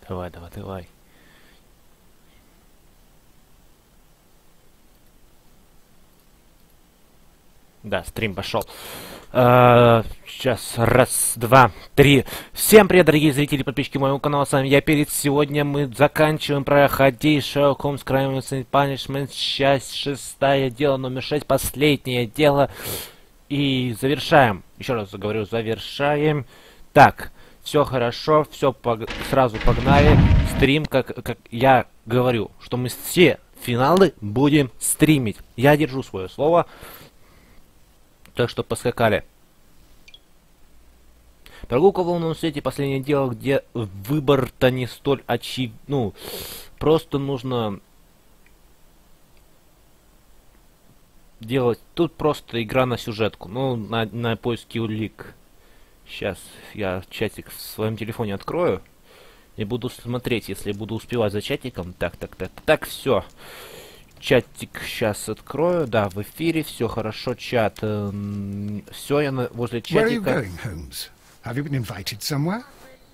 Давай, давай, давай. Да, стрим пошел. Сейчас, раз, два, три. Всем привет, дорогие зрители, подписчики моего канала. С вами я, Перец. Сегодня мы заканчиваем проходить Shelock Holmes Crime and Punishment, часть 6, дело номер 6, последнее дело. И завершаем. Еще раз говорю, завершаем. Так, все хорошо, все сразу погнали. Стрим, как я говорю, что мы все финалы будем стримить. Я держу свое слово. Так что поскакали. Прогулка в лунном свете, последнее дело, где выбор-то не столь очевиден. Ну, просто нужно делать... Тут просто игра на сюжетку. Ну, на поиски улик. Сейчас я чатик в своем телефоне открою. И буду смотреть, если буду успевать за чатиком. Так, все. Чатик сейчас открою. Да, в эфире. Все хорошо, чат. Все, я возле чатика. Where are you going, Holmes? Have you been invited somewhere?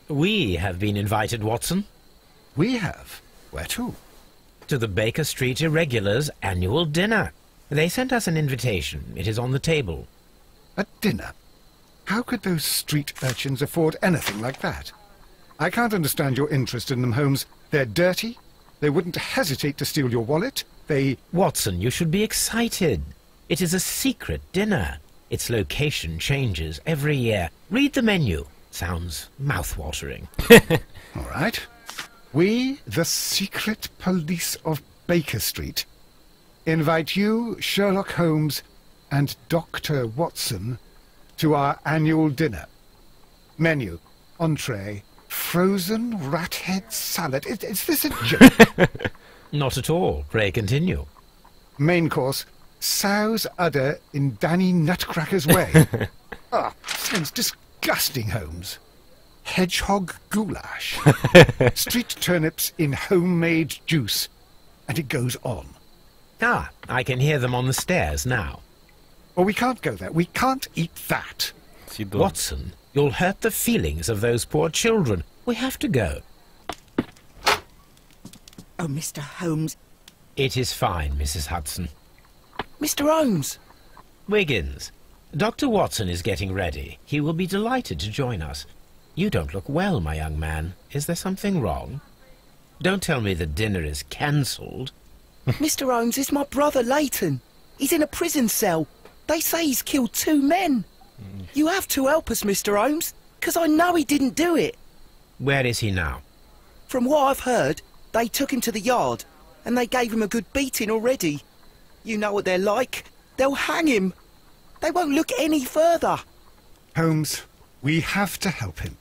We have been invited, Watson. We have. Where to? To the Baker Street Irregulars' annual dinner. They sent us an invitation. It is on the table. A dinner? How could those street urchins afford anything like that? I can't understand your interest in them, Holmes. They're dirty. They wouldn't hesitate to steal your wallet. Watson, you should be excited. It is a secret dinner. Its location changes every year. Read the menu. Sounds mouth-watering. All right. We, the secret police of Baker Street, invite you, Sherlock Holmes, and Dr. Watson to our annual dinner. Menu, entree, frozen rat head salad. Is this a joke? Not at all. Pray continue. Main course, sow's udder in Danny Nutcracker's way. Sounds disgusting, Holmes. Hedgehog goulash. Street turnips in homemade juice. And it goes on. Ah, I can hear them on the stairs now. Oh, we can't go there. We can't eat that. Watson, you'll hurt the feelings of those poor children. We have to go. Oh, Mr. Holmes. It is fine, Mrs. Hudson. Mr. Holmes! Wiggins, Dr. Watson is getting ready. He will be delighted to join us. You don't look well, my young man. Is there something wrong? Don't tell me the dinner is cancelled. Mr. Holmes, it's my brother Leighton. He's in a prison cell. They say he's killed 2 men. You have to help us, Mr. Holmes, because I know he didn't do it. Where is he now? From what I've heard, they took him to the yard, and they gave him a good beating already. You know what they're like. They'll hang him. They won't look any further. Holmes, we have to help him.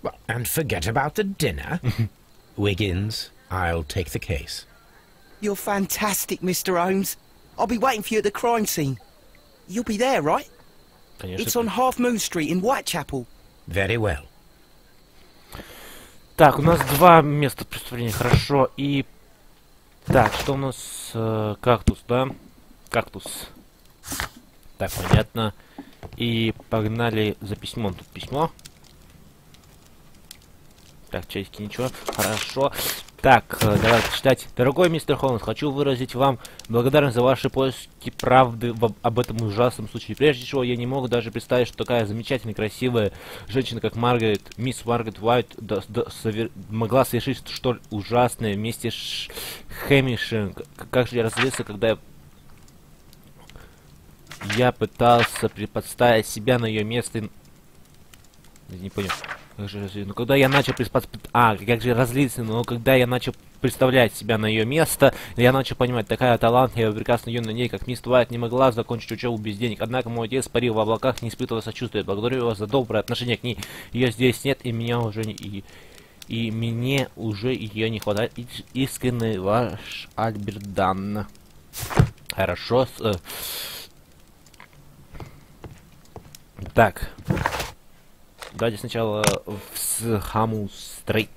Well, and forget about the dinner. Wiggins, I'll take the case. You're fantastic, Mr. Holmes. I'll be waiting for you at the crime scene. You'll be there, right? It's on Half Moon Street in Whitechapel. Very well. Так, у нас 2 места преступления, хорошо, и... Так, что у нас? Кактус, да? Кактус. Так, понятно. И погнали за письмом. Тут письмо. Так, часики, ничего. Хорошо. Так, давайте читать. Дорогой мистер Холмс, хочу выразить вам благодарность за ваши поиски правды об этом ужасном случае. Прежде всего, я не мог даже представить, что такая замечательная, красивая женщина, как мисс Маргарет Уайт, могла совершить столь ужасное вместе с Хэмишем. Как же я разозлился, когда я пытался представить себя на ее место. Не понял. Ну, когда я начал как же разлиться, но когда я начал представлять себя на ее место, я начал понимать, такая талантливая, прекрасная юная ней, как мисс Уайт, не могла закончить учебу без денег. Однако мой отец парил в облаках, не испытывая сочувствия. Благодарю вас за доброе отношение к ней. Ее здесь нет, и меня уже не... И мне уже ее не хватает. Искренне ваш Альберт Данн. Хорошо. Так. Давайте сначала в Хаму-стрит.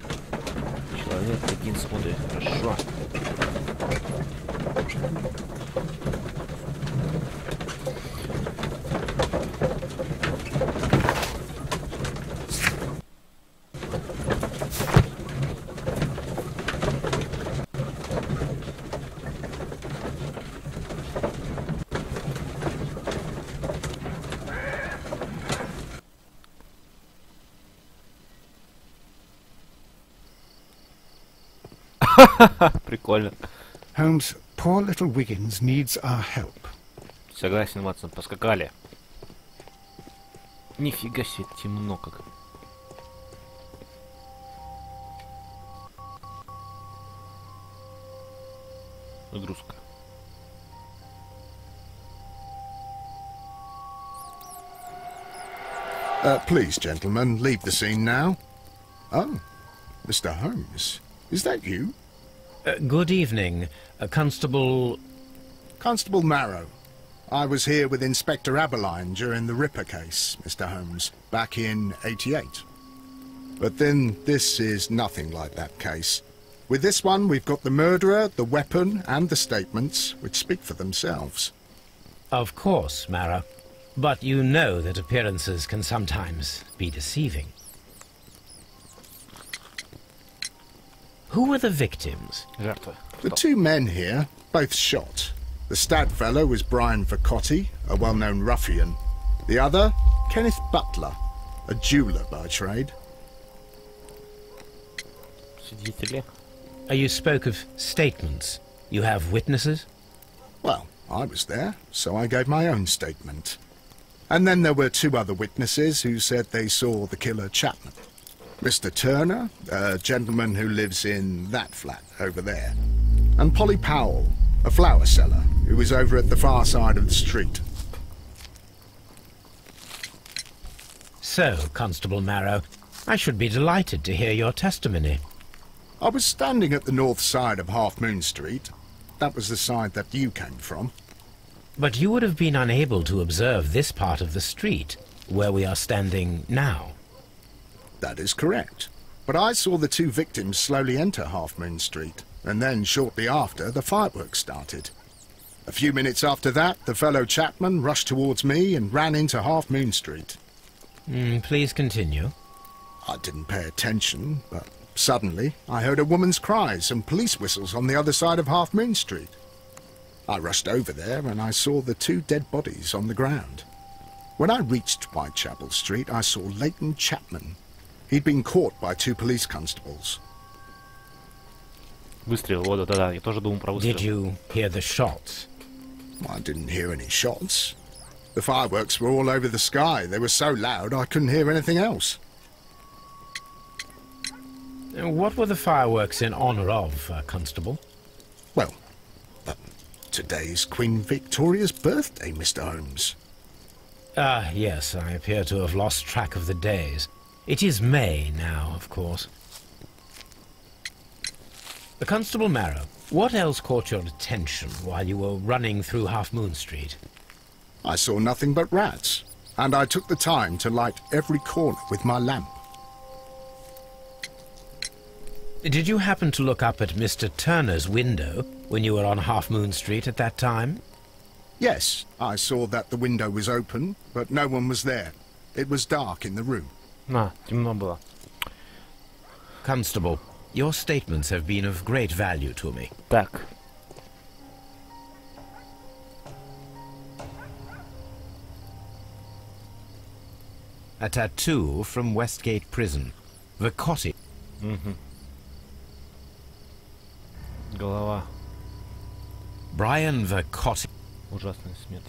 Человек один смотрит хорошо. Прикольно. Holmes, poor little Wiggins needs our help. Согласен, Ватсон, поскакали. Нифига себе, темно как. Нагрузка. Please, gentlemen, leave the scene now. Oh, Mr. Holmes, is that you? Good evening, Constable... Constable Marrow. I was here with Inspector Aberline during the Ripper case, Mr. Holmes, back in '88. But then this is nothing like that case. With this one, we've got the murderer, the weapon, and the statements, which speak for themselves. Of course, Marrow. But you know that appearances can sometimes be deceiving. Who were the victims? Жертвы. The two men here, both shot. The stab fellow was Brian Vercotti, a well-known ruffian. The other, Kenneth Butler, a jeweller by trade. Свидетели. You spoke of statements. You have witnesses? Well, I was there, so I gave my own statement. And then there were two other witnesses who said they saw the killer Chapman. Mr. Turner, a gentleman who lives in that flat over there. And Polly Powell, a flower seller, who was over at the far side of the street. So, Constable Marrow, I should be delighted to hear your testimony. I was standing at the north side of Half Moon Street. That was the side that you came from. But you would have been unable to observe this part of the street, where we are standing now. That is correct. But I saw the two victims slowly enter Half Moon Street, and then shortly after, the fireworks started. A few minutes after that, the fellow Chapman rushed towards me and ran into Half Moon Street. Please continue. I didn't pay attention, but suddenly I heard a woman's cries and police whistles on the other side of Half Moon Street. I rushed over there and I saw the two dead bodies on the ground. When I reached Whitechapel Street, I saw Leighton Chapman. He'd been caught by two police constables. Выстрел, вот, да-да, я тоже думал про выстрел. Did you hear the shots? I didn't hear any shots. The fireworks were all over the sky. They were so loud I couldn't hear anything else. What were the fireworks in honor of, Constable? Well, today's Queen Victoria's birthday, Mr. Holmes. Ah, yes, I appear to have lost track of the days. It is May now, of course. Constable Marrow, what else caught your attention while you were running through Half Moon Street? I saw nothing but rats, and I took the time to light every corner with my lamp. Did you happen to look up at Mr. Turner's window when you were on Half Moon Street at that time? Yes, I saw that the window was open, but no one was there. It was dark in the room. На, темно было. Constable, your statements have been of great value to me. Так. A tattoo from Westgate Prison. Vercotti. Голова. Brian Vercotti. Ужасная смерть.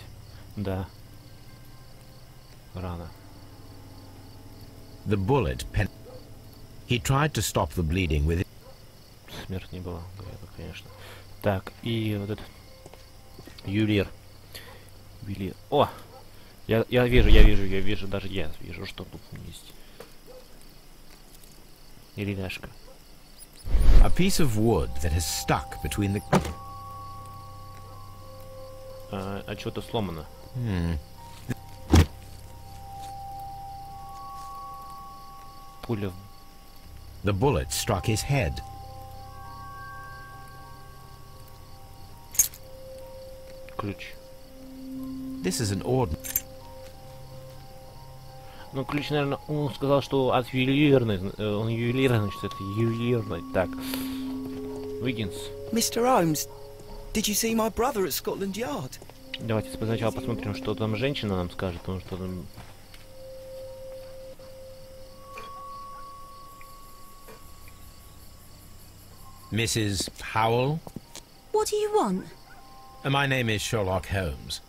Да. Рано. The bullet pen. He tried to stop the bleeding with it. Смерть не была, конечно. Так, и вот этот ювелир. Ювелир. О! Я вижу, даже я вижу, что тут есть. Деревяшка. A piece of wood that has stuck between the... А что-то сломано. Пуля. The bullet struck his head. Ключ. This is an ordinary... Ну, ключ, наверное, он сказал, что от ювелирной. Он ювелирный, значит, это ювелирный. Так. Уиггинс. Mr. Holmes, did you see my brother at Scotland Yard? Давайте сначала посмотрим, что там женщина нам скажет, потому что там... Mrs. Powell? What do you want? My name is Shelock Holmes.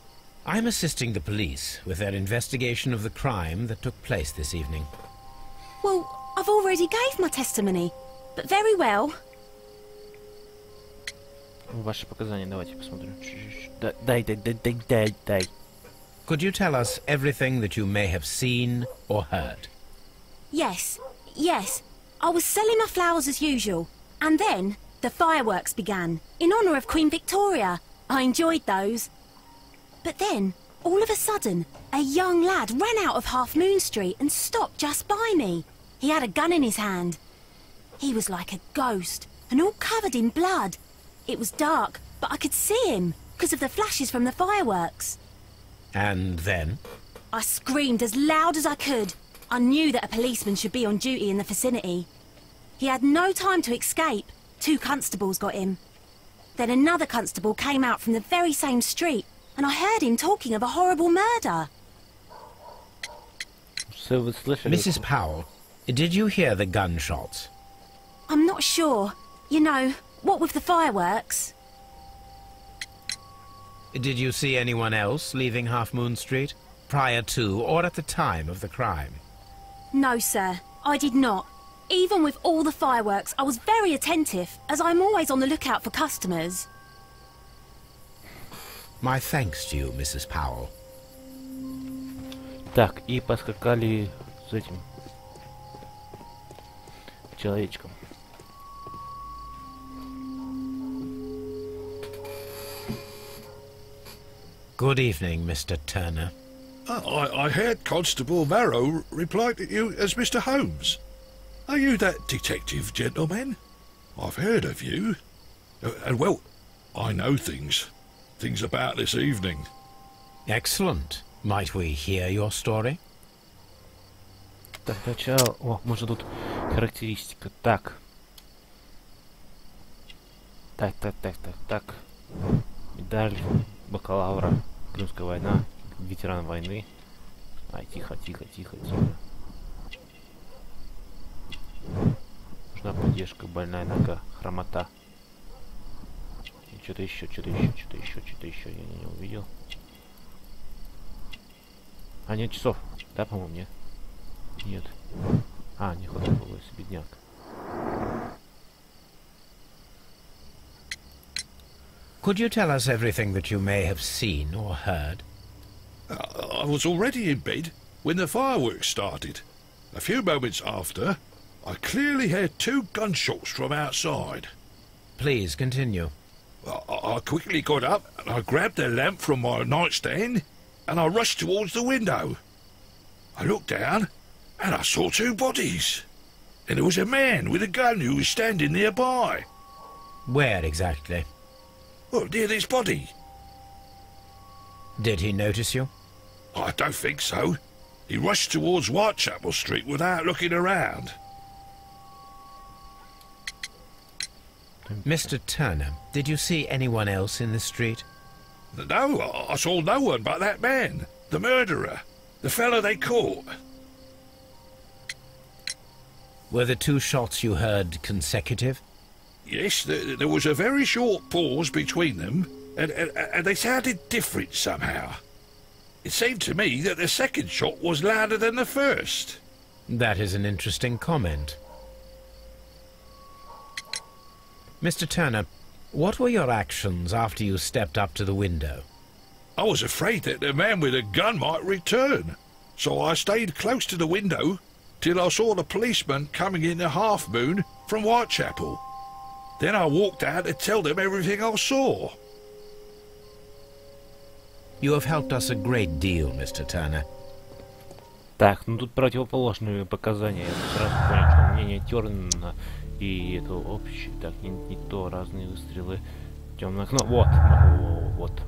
I'm assisting the police with their investigation of the crime that took place this evening. Well, I've already gave my testimony, but very well. Ваши показания, давайте посмотрим. Дай. Could you tell us everything that you may have seen or heard? Yes. I was selling my flowers as usual, and then the fireworks began, in honour of Queen Victoria. I enjoyed those. But then, all of a sudden, a young lad ran out of Half Moon Street and stopped just by me. He had a gun in his hand. He was like a ghost, and all covered in blood. It was dark, but I could see him, because of the flashes from the fireworks. And then? I screamed as loud as I could. I knew that a policeman should be on duty in the vicinity. He had no time to escape. 2 constables got him. Then another constable came out from the very same street, and I heard him talking of a horrible murder. Все вы слышали? Mrs. Powell, did you hear the gunshots? I'm not sure. You know, what with the fireworks? Did you see anyone else leaving Half Moon Street, prior to or at the time of the crime? No, sir, I did not. Even with all the fireworks, I was very attentive, as I'm always on the lookout for customers. My thanks to you, Mrs. Powell. Так, и поскакали с этим человечком. Good evening, Mr. Turner. I heard Constable Marrow reply to you as Mr. Holmes. Are you that detective gentleman? I've heard of you. And well, I know things about this evening. Excellent. Might we hear your story? Так, начало. О, можно тут характеристика. Так. Так. Медаль бакалавра. Крымская война. Ветеран войны. Ай, тихо. Нужна поддержка, больная нога, хромота. Что-то еще, я не увидел. А, нет часов. Да, по-моему, нет. Нет. А, не хватает волос, бедняк. Could you tell us everything that you may have seen or heard? I was already in bed when the fireworks started. A few moments after, I clearly heard 2 gunshots from outside. Please continue. I quickly got up and I grabbed the lamp from my nightstand and I rushed towards the window. I looked down and I saw 2 bodies. And there was a man with a gun who was standing nearby. Where exactly? Well, near this body. Did he notice you? I don't think so. He rushed towards Whitechapel Street without looking around. Mr. Turner, did you see anyone else in the street? No, I saw no one but that man, the murderer, the fellow they caught. Were the 2 shots you heard consecutive? Yes, there was a very short pause between them, and they sounded different somehow. It seemed to me that the second shot was louder than the first. That is an interesting comment. Mr. Turner, what were your actions after you stepped up to the window? I was afraid that the man with a gun might return, so I stayed close to the window till I saw the policeman coming in the Half Moon from Whitechapel. Then I walked out to tell them everything I saw. You have helped us a great deal, Mr. Turner. Так, ну тут противоположные показания. Я сразу понял, что мнение Терна и это общее. Так, не то, разные выстрелы. Темное окно. Вот. Так,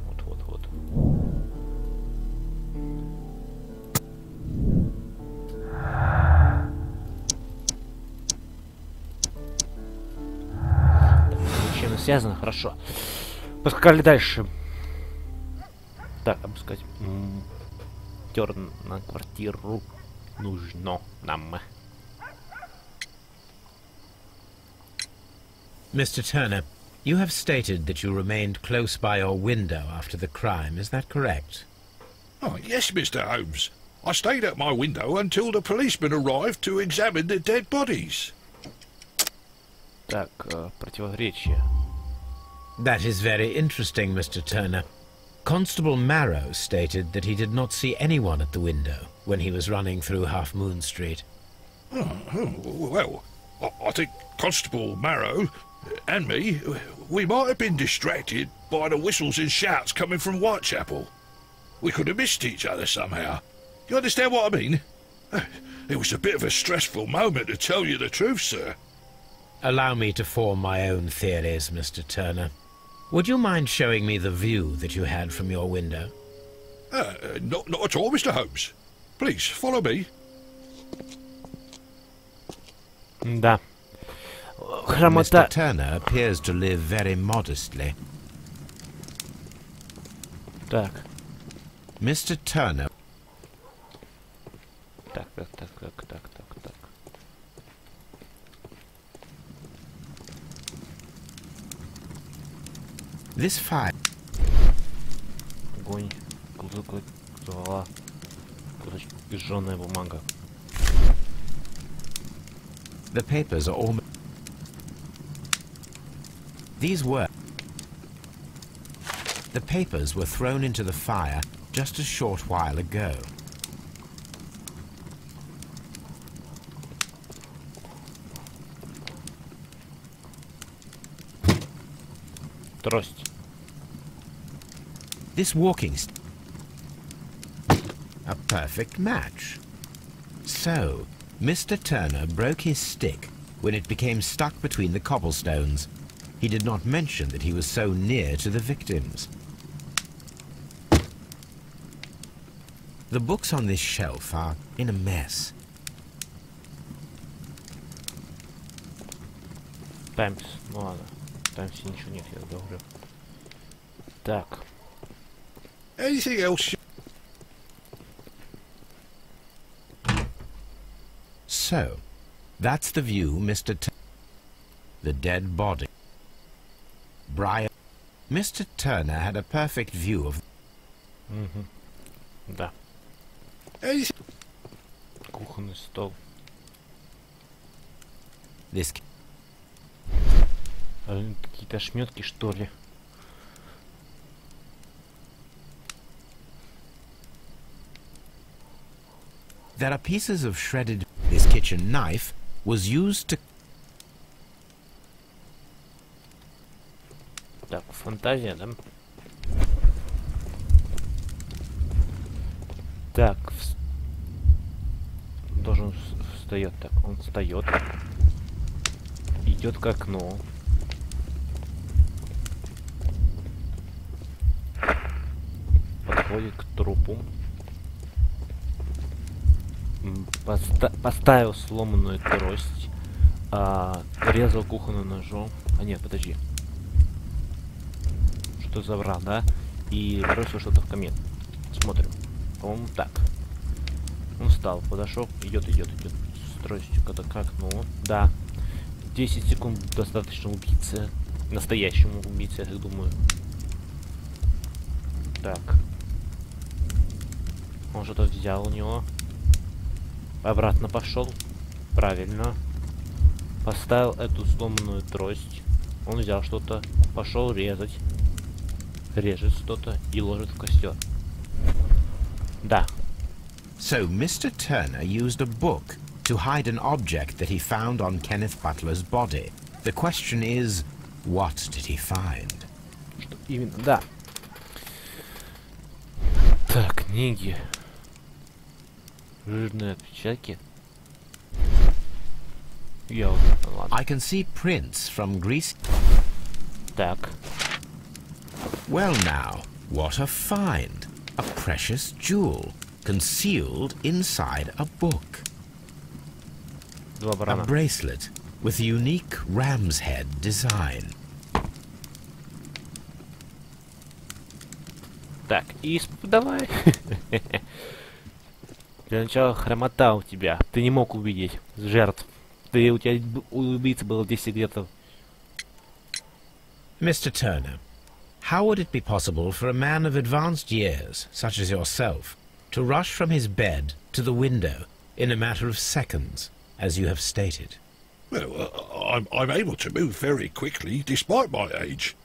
чем связано? Хорошо. Поскакали дальше. Так, обыскать. Терн на квартиру нужно нам. Mr. Turner, you have stated that you remained close by your window after the crime, is that correct? Oh, yes, Mr. Holmes. I stayed at my window until the policeman arrived to examine the dead bodies. Так, противоречие. That is very interesting, Mr. Turner. Constable Marrow stated that he did not see anyone at the window when he was running through Half Moon Street. Well, I think Constable Marrow and me, we might have been distracted by the whistles and shouts coming from Whitechapel. We could have missed each other somehow. You understand what I mean? It was a bit of a stressful moment, to tell you the truth, sir. Allow me to form my own theories, Mr. Turner. Would you mind showing me the view that you had from your window? Not at all, Mr. Holmes. Please, follow me. Да. Mr. Хромота... Turner appears to live very modestly. Так. Mr. Turner... Так. This fire... Огонь. Ствола. Сжёная бумага. The papers are almost... These were... The papers were thrown into the fire just a short while ago. Трость. This walking stick... A perfect match. So, Mr. Turner broke his stick when it became stuck between the cobblestones. He did not mention that he was so near to the victims. The books on this shelf are in a mess. Таймс. Ну ладно. В Таймсе ничего нет, я говорю. Так. Anything else? So, that's the view, Mr. The dead body. Brian. Mr. Turner had a perfect view of... Да. Anything? Кухонный стол. This... Какие-то ошметки, что ли? There are pieces of shredded... This kitchen knife was used to... Так, фантазия, да? Так, должен встает. Так, он встает. Идет к окну. Подходит к трупу. Поставил сломанную трость. Резал кухонным ножом. А нет, подожди. Что заврал, да? И бросил что-то в камин. Смотрим. По-моему, так. Он встал, подошел, идет с тростью к окну. Да. 10 секунд достаточно убийце. Настоящему убийце, я так думаю. Так. Он что-то взял у него. Обратно пошел. Правильно. Поставил эту сломанную трость. Он взял что-то. Пошел резать. Режет что-то и ложит в костер. Да. So Mr. Turner used a book to hide an object that he found on Kenneth Butler's body. The question is, what did he find? Что именно? Да. Так, книги. Жирные отпечатки. Ладно. I can see prints from Greece. Так. Well now, what a find. A precious jewel concealed inside a book. Два A барана. bracelet with a unique ram's head design. Так, и давай. Для начала хромота у тебя. Ты не мог увидеть жертв. У тебя у убийцы было 10 где-то Mr. Turner, how would it be possible for a man of advanced years, such as yourself, to rush from his bed to the window in a matter of seconds, as you have stated? Well, I'm able to move very quickly, despite my age.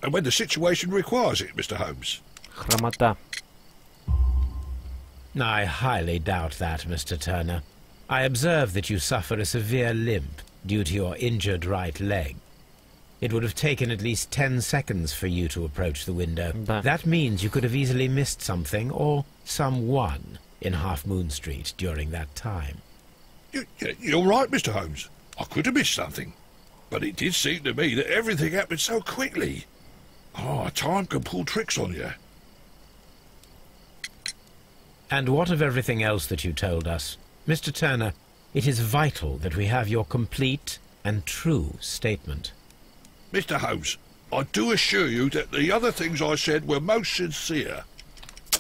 And when the situation requires it, Mr. Holmes. Хромота. I highly doubt that, Mr. Turner. I observe that you suffer a severe limp due to your injured right leg. It would have taken at least 10 seconds for you to approach the window. That means you could have easily missed something or someone in Half Moon Street during that time. You're right, Mr. Holmes. I could have missed something. But it did seem to me that everything happened so quickly. Oh, time can pull tricks on you. And what of everything else that you told us? Mr. Turner, it is vital that we have your complete and true statement. Mr. Holmes, I do assure you that the other things I said were most sincere.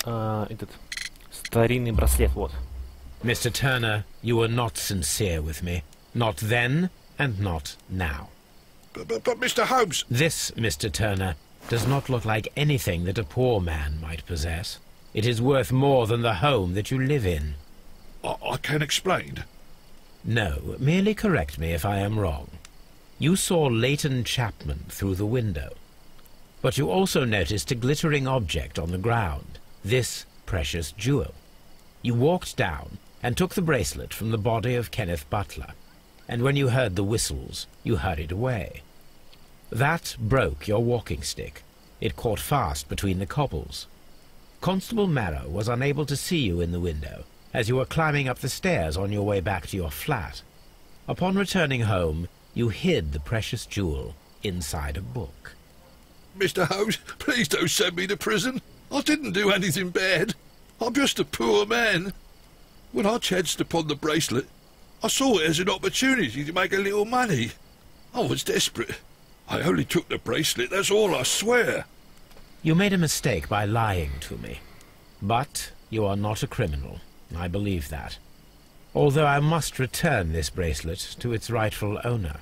Этот старинный браслет, вот. Mr. Turner, you were not sincere with me. Not then, and not now. But Mr. Holmes... This, Mr. Turner, does not look like anything that a poor man might possess. It is worth more than the home that you live in. I can explain. No, merely correct me if I am wrong. You saw Leighton Chapman through the window. But you also noticed a glittering object on the ground, this precious jewel. You walked down and took the bracelet from the body of Kenneth Butler, and when you heard the whistles, you hurried away. That broke your walking stick. It caught fast between the cobbles. Constable Marrow was unable to see you in the window, as you were climbing up the stairs on your way back to your flat. Upon returning home, you hid the precious jewel inside a book. Mr. Holmes, please don't send me to prison. I didn't do anything bad. I'm just a poor man. When I chanced upon the bracelet, I saw it as an opportunity to make a little money. I was desperate. I only took the bracelet, that's all, I swear. You made a mistake by lying to me. But you are not a criminal. I believe that. Although I must return this bracelet to its rightful owner.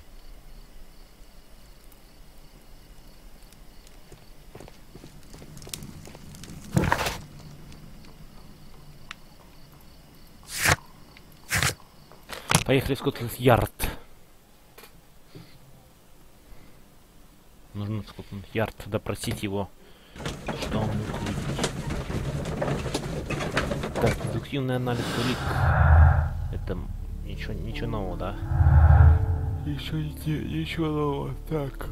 Поехали в Скотланд-Ярд. Нужно в Скотланд-Ярд допросить его, что он мог увидеть. Так, дедуктивный анализ улик. Это ничего нового, да? Ничего нового. Так.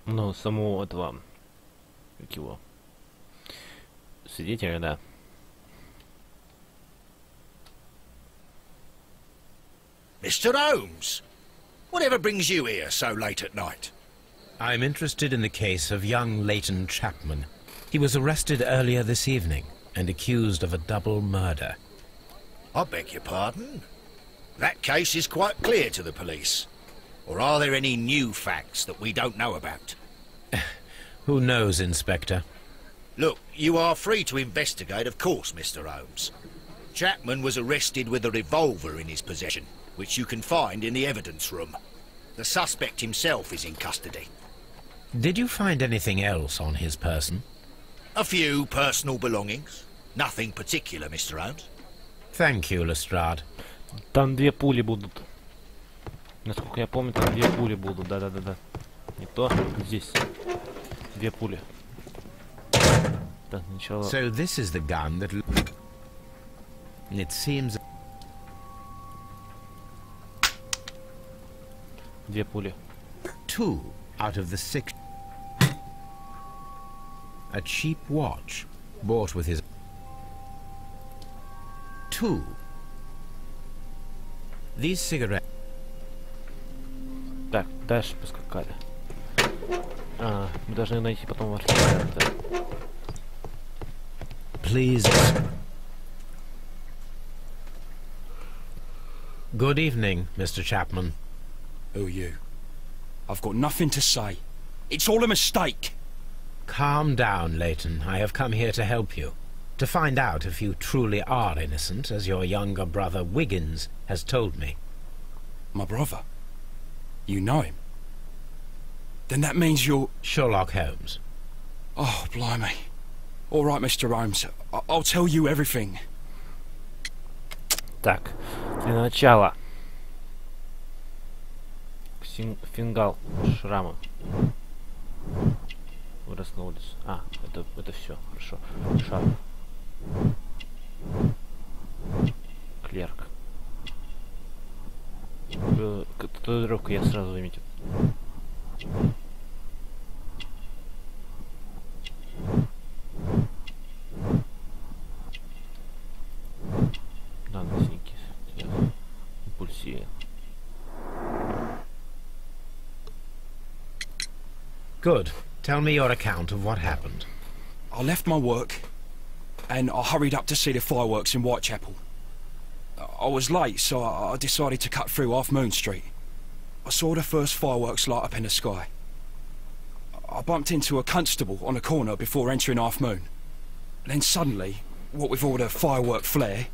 Ну, самого этого, как его, свидетеля, да. Mr. Holmes, whatever brings you here so late at night? I'm interested in the case of young Leighton Chapman. He was arrested earlier this evening and accused of a double murder. I beg your pardon? That case is quite clear to the police. Or are there any new facts that we don't know about? Who knows, Inspector? Look, you are free to investigate, of course, Mr. Holmes. Chapman was arrested with a revolver in his possession, which you can find in the evidence room. The suspect himself is in custody. Did you find anything else on his person? A few personal belongings. Nothing particular, Mr. Holmes. Thank you, Lestrade. Там две пули будут. Насколько я помню, там две пули будут. Да. Не то, здесь. Две пули. Так, сначала... So this is the gun that... It seems... Две пули. 2 out of the 6... A cheap watch, bought with his... 2. These cigarettes... Так, дальше поскакали. Мы должны найти потом в архиве. Да. Please. Good evening, Mr. Chapman. Who are you? I've got nothing to say. It's all a mistake. Calm down, Leighton. I have come here to help you. To find out if you truly are innocent, as your younger brother Wiggins has told me. My brother? You know him? Then that means you're... Shelock Holmes. Oh, blimey. All right, Mr. Holmes. I'll tell you everything. Так, для начала. Фингал шрама. Вырос на улицу. А, это все, хорошо. Шар. Клерк. Татуировку я сразу заметил. Да, на синяки. Импульсия. Good. Tell me your account of what happened. I left my work, and I hurried up to see the fireworks in Whitechapel. I was late, so I decided to cut through Half Moon Street. I saw the first fireworks light up in the sky. I bumped into a constable on a corner before entering Half Moon. And then suddenly, what with all the firework flare,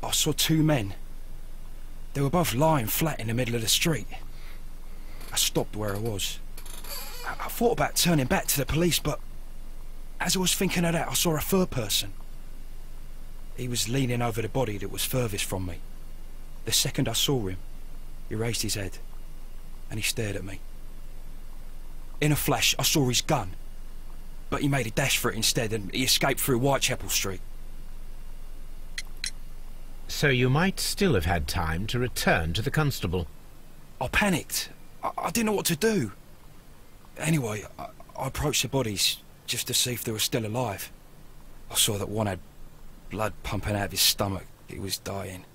I saw two men. They were both lying flat in the middle of the street. I stopped where I was. I thought about turning back to the police, but as I was thinking of that, I saw a third person. He was leaning over the body that was furthest from me. The second I saw him, he raised his head, and he stared at me. In a flash, I saw his gun, but he made a dash for it instead, and he escaped through Whitechapel Street. So you might still have had time to return to the constable. I panicked. I didn't know what to do. Anyway, I approached the bodies just to see if they were still alive. I saw that one had blood pumping out of his stomach. He was dying.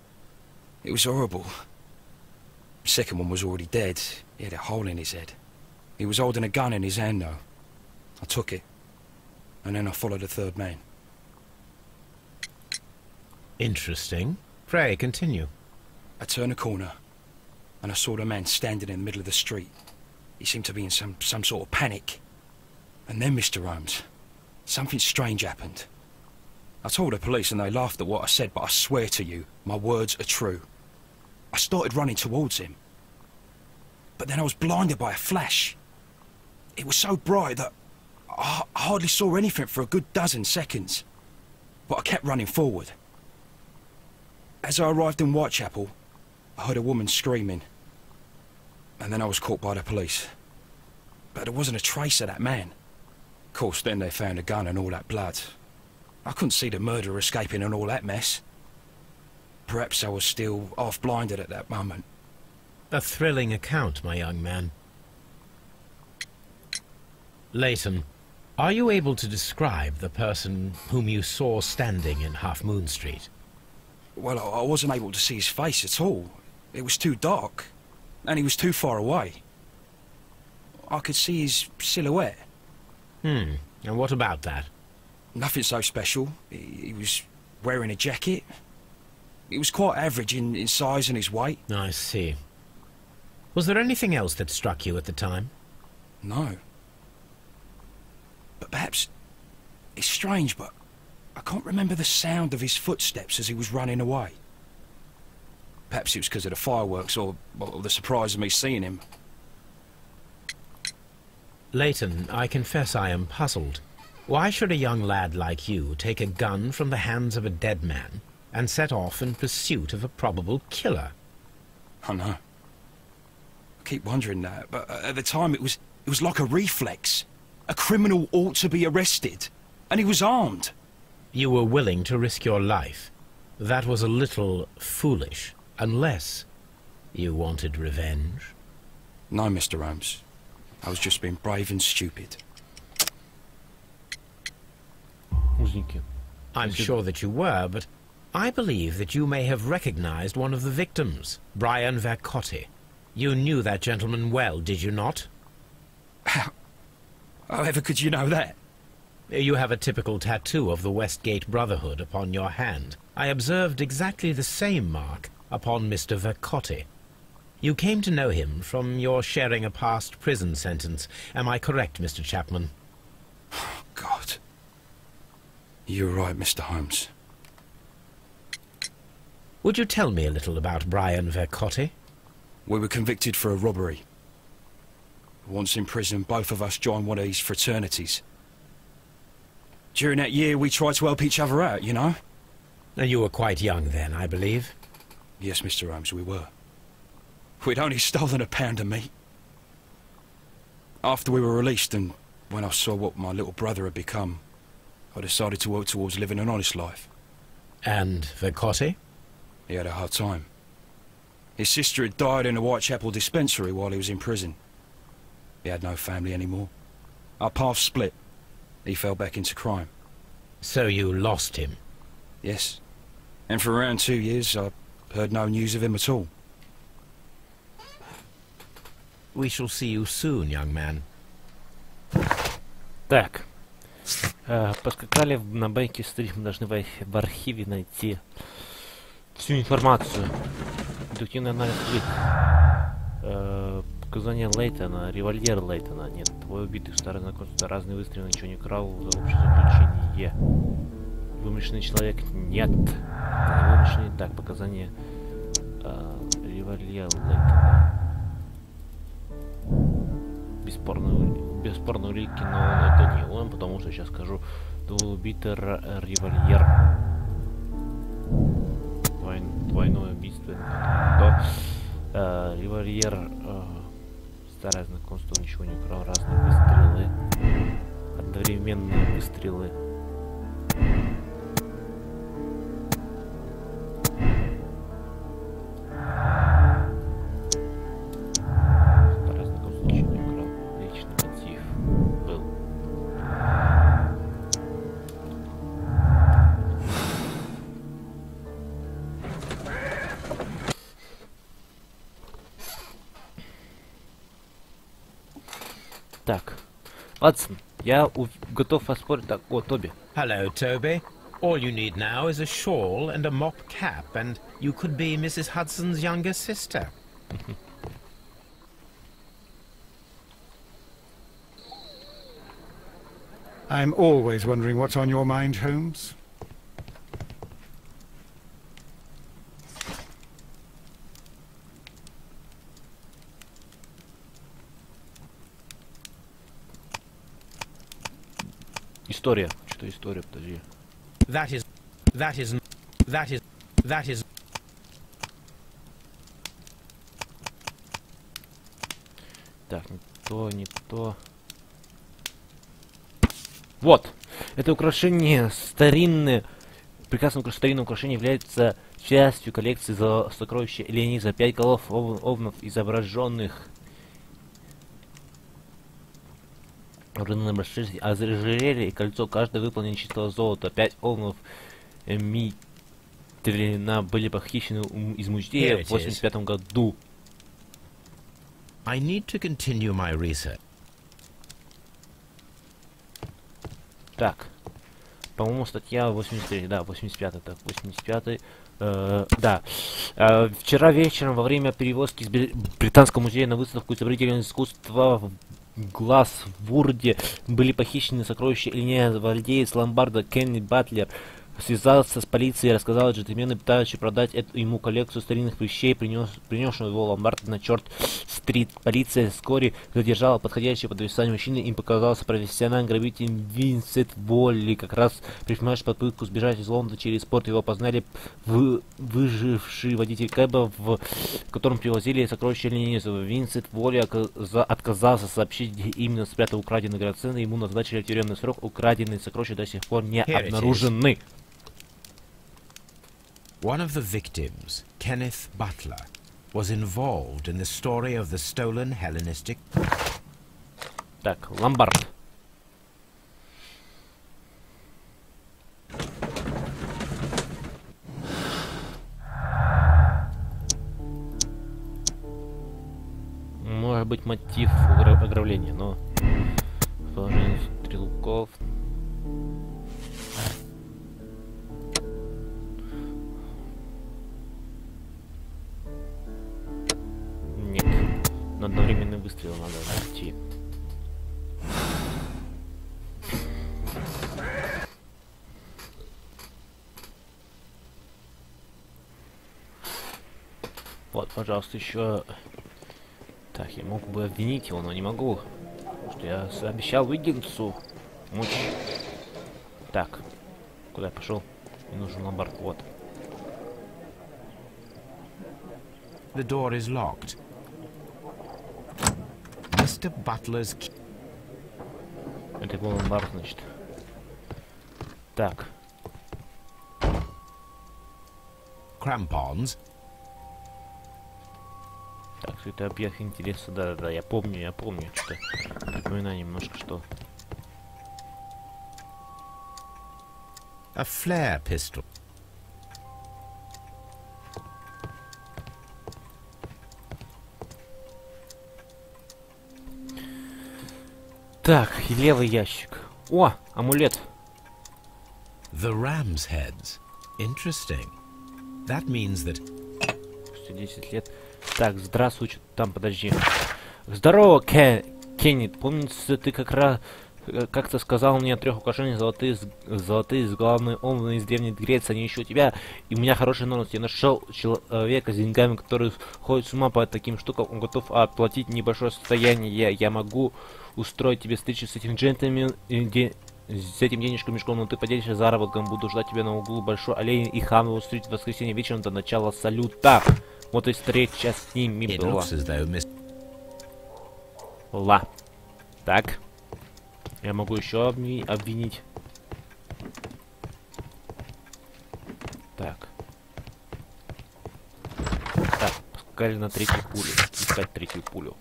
It was horrible. The second one was already dead. He had a hole in his head. He was holding a gun in his hand, though. I took it, and then I followed the third man. Interesting. Pray, continue. I turned a corner, and I saw the man standing in the middle of the street. He seemed to be in some sort of panic. And then, Mr. Holmes, something strange happened. I told the police and they laughed at what I said, but I swear to you, my words are true. I started running towards him. But then I was blinded by a flash. It was so bright that I hardly saw anything for a good dozen seconds. But I kept running forward. As I arrived in Whitechapel, I heard a woman screaming. And then I was caught by the police. But there wasn't a trace of that man. Of course, then they found a gun and all that blood. I couldn't see the murderer escaping and all that mess. Perhaps I was still half-blinded at that moment. A thrilling account, my young man. Leighton, are you able to describe the person whom you saw standing in Half Moon Street? Well, I wasn't able to see his face at all. It was too dark. And he was too far away. I could see his silhouette. And what about that? Nothing so special. He was wearing a jacket. He was quite average in size and his weight. I see. Was there anything else that struck you at the time? No. But perhaps... It's strange, but I can't remember the sound of his footsteps as he was running away. Perhaps it was because of the fireworks or the surprise of me seeing him. Leighton, I confess I am puzzled. Why should a young lad like you take a gun from the hands of a dead man and set off in pursuit of a probable killer? I know. I keep wondering that, but at the time it was like a reflex. A criminal ought to be arrested, and he was armed. You were willing to risk your life. That was a little foolish. Unless you wanted revenge. No, Mr. Holmes. I was just being brave and stupid. I'm sure that you were, but I believe that you may have recognized one of the victims, Brian Vercotti. You knew that gentleman well, did you not? However could you know that? You have a typical tattoo of the Westgate Brotherhood upon your hand. I observed exactly the same mark upon Mr. Vercotti. You came to know him from your sharing a past prison sentence. Am I correct, Mr. Chapman? God. You're right, Mr. Holmes. Would you tell me a little about Brian Vercotti? We were convicted for a robbery. Once in prison, both of us joined one of these fraternities. During that year, we tried to help each other out, you know? You were quite young then, I believe. Yes, Mr. Holmes, we were. We'd only stolen a pound of meat. After we were released, and when I saw what my little brother had become, I decided to work towards living an honest life. And Vercotti? He had a hard time. His sister had died in a Whitechapel dispensary while he was in prison. He had no family anymore. Our paths split. He fell back into crime. So you lost him? Yes. And for around 2 years, I heard no news of him at all. We shall see you soon, young man. Так. Поскакали на Бейке Стрит. Мы должны в архиве найти всю информацию. Дедуктивный анализ улик. Показания Лейтона, револьвер Лейтона. Нет, твой убитый, старый знакомство, разные выстрелы, ничего не крал, за общее заключение. Вымышленный человек? Нет. Вымышленный, так, показания револьвер Лейтона. Бесспорно улики, но это не он, потому что сейчас скажу, был убитый револьвер. Двойное убийство. Револьвер, старое знакомство, ничего не украл, разные выстрелы, одновременные выстрелы. Старое знакомство, ничего не украл, личный мотив был. Так, Ватсон, я готов поспорить. Так, о, Тоби. Hello, Toby. All you need now is a shawl and a mop cap, and you could be Mrs. Hudson's younger sister. I'm always wondering what's on your mind, Holmes. История. Что история, подожди. That is... Так, не то. Вот! Это украшение старинное. Прекрасное старинное украшение является частью коллекции за сокровища Элени за 5 голов овнов, изображенных номер 6, а ожерелье и кольцо, каждое выполнено из чистого золота. 5 овнов Митрина были похищены из музея в 85 году. I need to continue my research. Так, по-моему, статья 83, да, 85, так, 85, да. Вчера вечером во время перевозки из Британского музея на выставку изобретательного искусства в Глазвурде были похищены сокровища Илья владелец ломбарда Кенни Батлер. Связался с полицией и рассказал джентльмену, пытающий продать ему коллекцию старинных вещей, принесшую его ломбард на Чёрт-стрит. Полиция вскоре задержала подходящего под описание мужчины. Им показался профессиональный грабитель Винсент Волли. Как раз предпринимающий попытку сбежать из Лондона через порт, его познали выживший водитель кэба, в котором привозили сокровища Ленинизова. Винсент Волли отказался сообщить, где именно спрятал украденные драгоценности. Ему назначили тюремный срок. Украденные сокровища до сих пор не обнаружены. One of the victims, Kenneth Butler, was involved in the story of the stolen Hellenistic... Так, ломбард. Может быть мотив ограбления, но... Положение стрелков... выстрела надо найти. Вот, пожалуйста, еще... Так, я мог бы обвинить его, но не могу. Потому что я обещал Уиггинсу помочь. Так, куда я пошел? Мне нужен ломбард, вот. The door is locked. Mr. Butler's key. Это был ломбард, значит. Так. Crampons. Так, это объект интереса, да-да-да, я помню, что-то припоминаю немножко, что... A flare pistol. Так, и левый ящик. О, амулет. The ram's heads. Interesting. That means that... 10 лет. Так, здравствуй, что там, подожди. Здорово, Кеннет. Помнится, ты как-то сказал мне о 3 украшениях золотые с главной омны из Древней Греции. Они еще у тебя. И у меня хорошая новость. Я нашел человека с деньгами, который ходит с ума по таким штукам. Он готов оплатить небольшое состояние. Я могу устроить тебе встречу с этим джентльменом, с этим денежком мешком, но ты поделишься заработком. Буду ждать тебя на углу Большой аллеи и Хамову встретить в воскресенье вечером до начала салюта. Вот и встреча с ними была. Ла. Так. Я могу еще обвинить. Так. Так, поскакали на 3-ю пулю. Искать 3-ю пулю.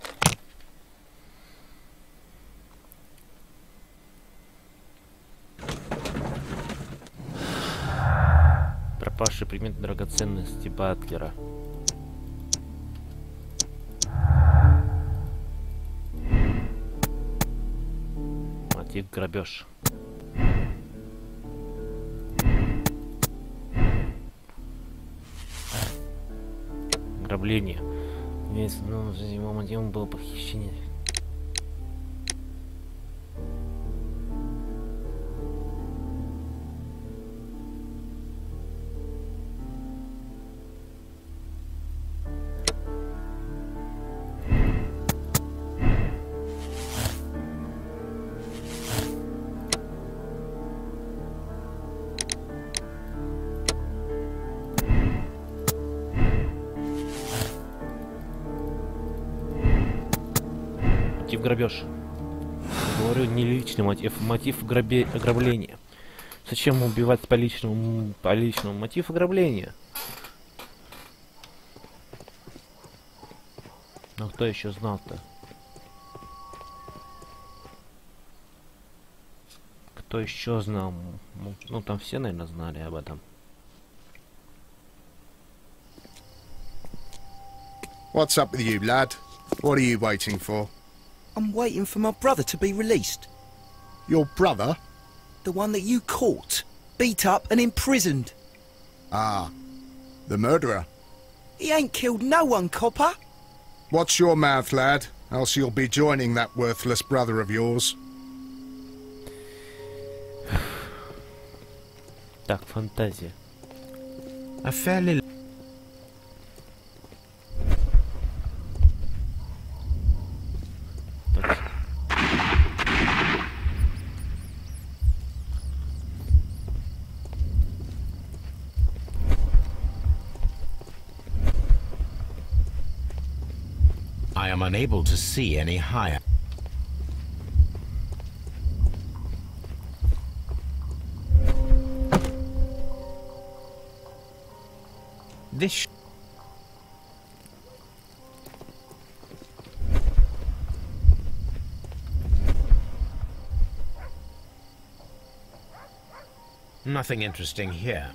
Пропавший предмет драгоценности Батлера. Мотив грабеж. Ограбление. Его мотивом было похищение. Мотив грабеж. Говорю, не личный мотив, мотив ограбления. Зачем убивать по личному мотив ограбления? Но кто еще знал-то? Кто еще знал? Ну там все, наверное, знали об этом. What's up with you, lad? What are you waiting for? I'm waiting for my brother to be released. Your brother? The one that you caught, beat up and imprisoned. Ah, the murderer. He ain't killed no one, copper. Watch your mouth, lad, else you'll be joining that worthless brother of yours. Так, фантазия. A fairly... I am unable to see any higher. This... Nothing interesting here.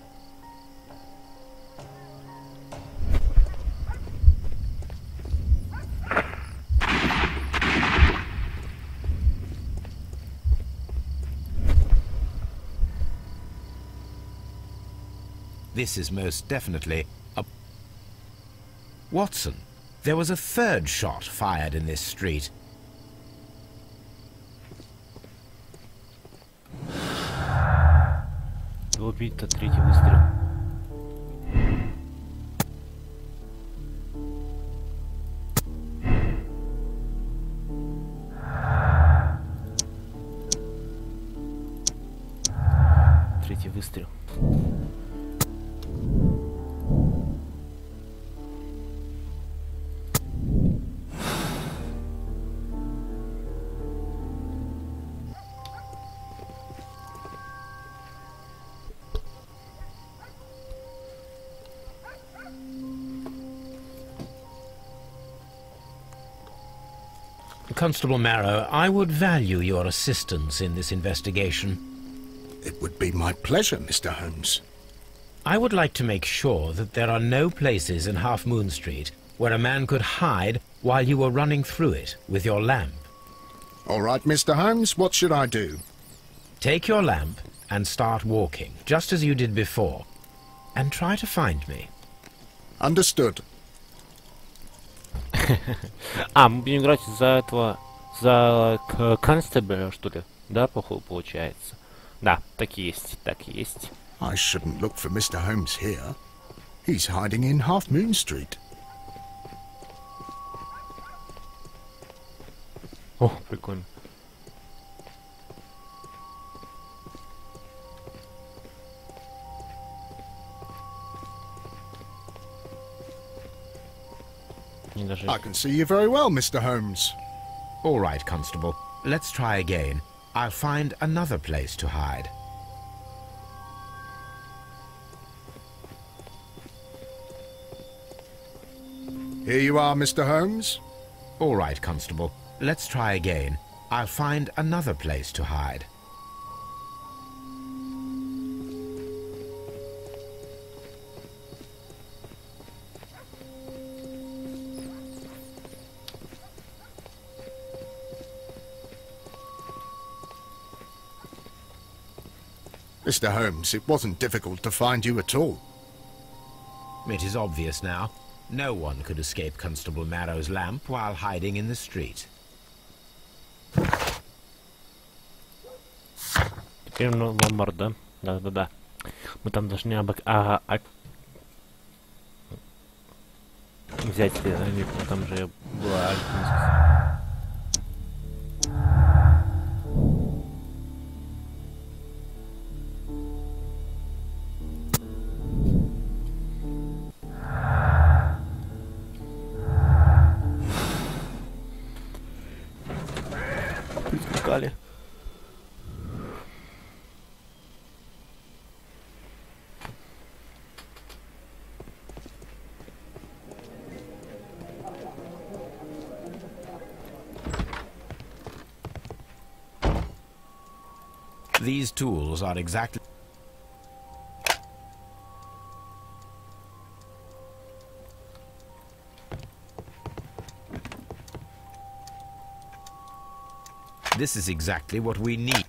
This is most definitely a... Watson, There was a third shot fired in this street. Убить-то третий выстрел. Третий выстрел. Constable Marrow, I would value your assistance in this investigation. It would be my pleasure, Mr. Holmes. I would like to make sure that there are no places in Half Moon Street where a man could hide while you were running through it with your lamp. All right, Mr. Holmes, what should I do? Take your lamp and start walking, just as you did before, and try to find me. Understood. А, мы будем играть за этого... За констебля, что ли? Да, получается. Да, так и есть, так и есть. I shouldn't look for Mr. Holmes here. He's hiding in Half Moon Street. О, прикольно. I can see you very well, Mr. Holmes. All right, Constable. Let's try again. I'll find another place to hide. Here you are, Mr. Holmes. All right, Constable. Let's try again. I'll find another place to hide. Mr. Holmes, it wasn't difficult to find you at all. It is obvious now. No one could escape Constable Marrow's lamp while hiding in the street. Теперь ломбард, да? Да-да-да. Мы там должны взять, там же была... Прискакали. These tools are exactly... This is exactly what we need.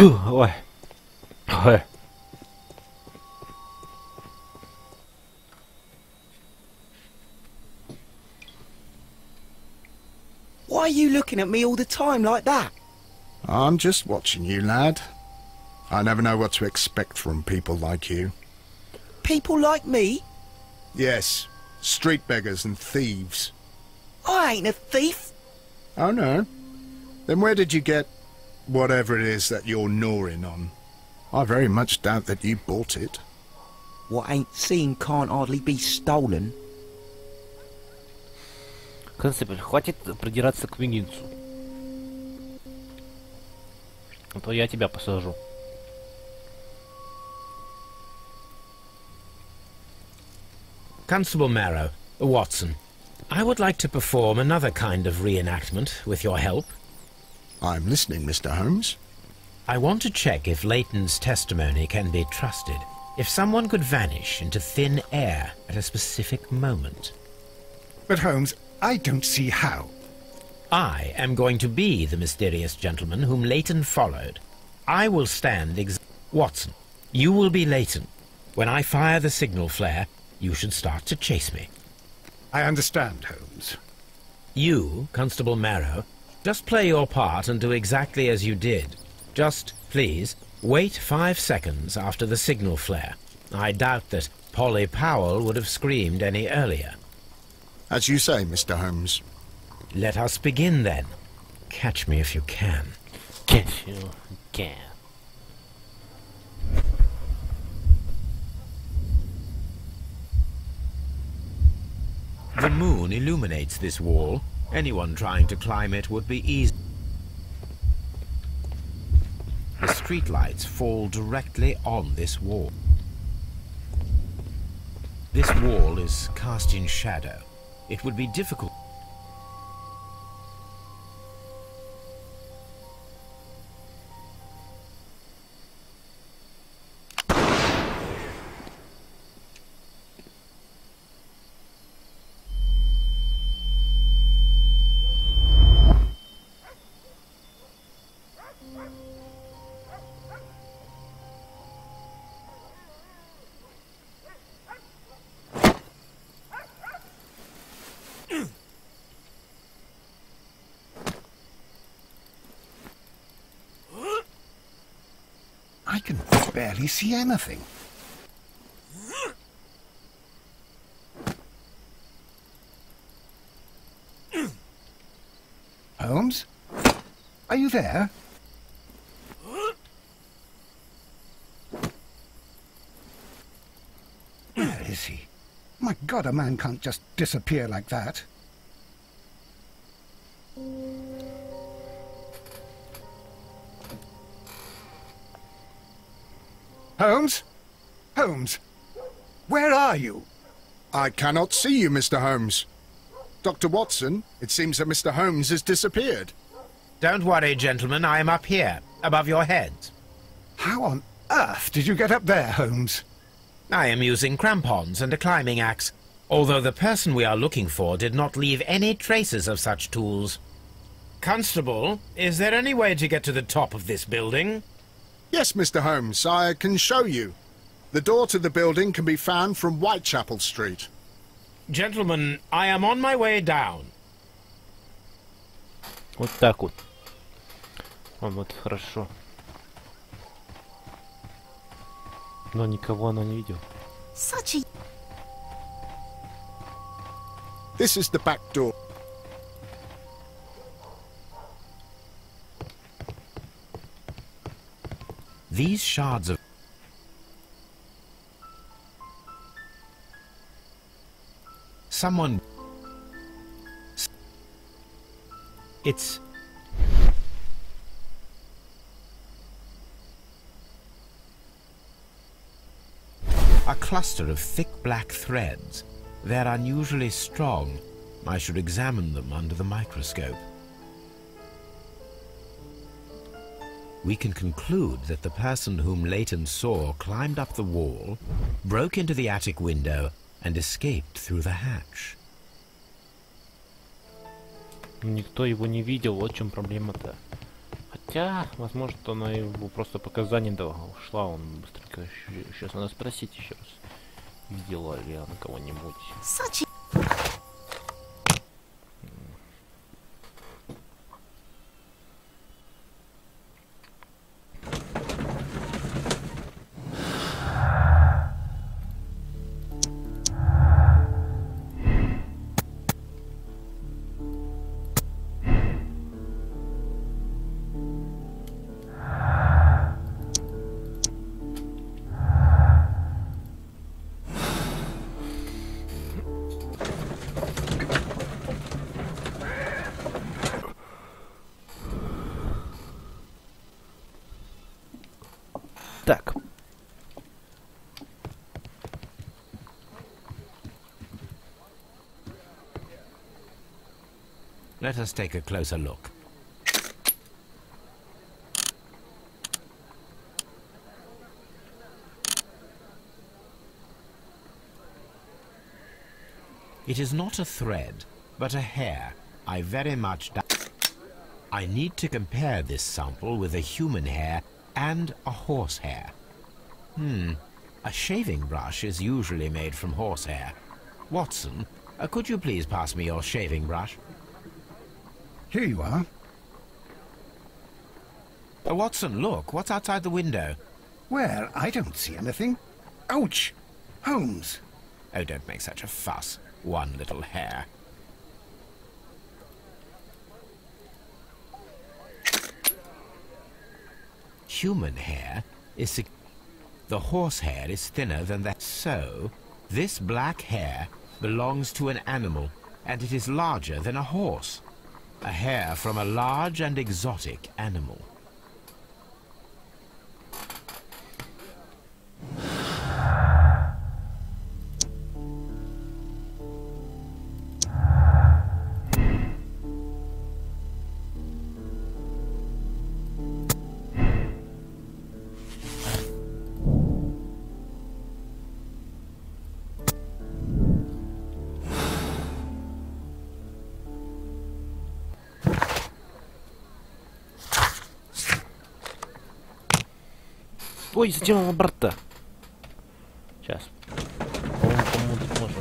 Ой. Ой. Why are you looking at me all the time like that? I'm just watching you, lad. I never know what to expect from people like you. People like me? Yes, street beggars and thieves. I ain't a thief. Oh, no? Then where did you get whatever it is that you're gnawing on? I very much doubt that you bought it. What ain't seen can't hardly be stolen. Констебль, хватит придираться к мизинцу. А то я тебя посажу. Constable Marrow, Watson, I would like to perform another kind of reenactment with your help. I'm listening, Mr. Holmes. I want to check if Leighton's testimony can be trusted. If someone could vanish into thin air at a specific moment. But Holmes, I don't see how. I am going to be the mysterious gentleman whom Leighton followed. I will stand Watson, you will be Leighton. When I fire the signal flare, you should start to chase me. I understand, Holmes. You, Constable Marrow, just play your part and do exactly as you did. Just, please, wait 5 seconds after the signal flare. I doubt that Polly Powell would have screamed any earlier. As you say, Mr. Holmes. Let us begin then. Catch me if you can. Catch you can. The moon illuminates this wall. Anyone trying to climb it would be easy. The streetlights fall directly on this wall. This wall is cast in shadow. It would be difficult. I can barely see anything. Holmes? Are you there? Where is he? My God, a man can't just disappear like that. Holmes? Holmes? Where are you? I cannot see you, Mr. Holmes. Dr. Watson, it seems that Mr. Holmes has disappeared. Don't worry, gentlemen. I am up here, above your heads. How on earth did you get up there, Holmes? I am using crampons and a climbing axe, although the person we are looking for did not leave any traces of such tools. Constable, is there any way to get to the top of this building? Yes, Mr. Holmes, I can show you. The door to the building can be found from Whitechapel Street. Gentlemen, I am on my way down. Вот так вот. Вот, хорошо. Но никого она не видела. Such a... This is the back door. These shards of... Someone... It's... a cluster of thick black threads. They're unusually strong. I should examine them under the microscope. We can conclude that the person whom Leighton saw climbed up the wall, broke into the attic window, and escaped through the hatch. Никто его не видел, вот в чем проблема-то. Хотя, возможно, она его просто показания дала. Ушла он быстренько. Сейчас надо спросить еще раз. Видела ли она кого-нибудь. Let us take a closer look. It is not a thread, but a hair. I very much doubt. I need to compare this sample with a human hair and a horse hair. A shaving brush is usually made from horsehair. Watson, could you please pass me your shaving brush? Here you are. Watson, look, what's outside the window? Well, I don't see anything. Ouch! Holmes! Oh, don't make such a fuss. One little hair. Human hair is... The horse hair is thinner than that. So, this black hair belongs to an animal, and it is larger than a horse. A hair from a large and exotic animal. Ой, зачем он брата? Сейчас. По-моему, тут можно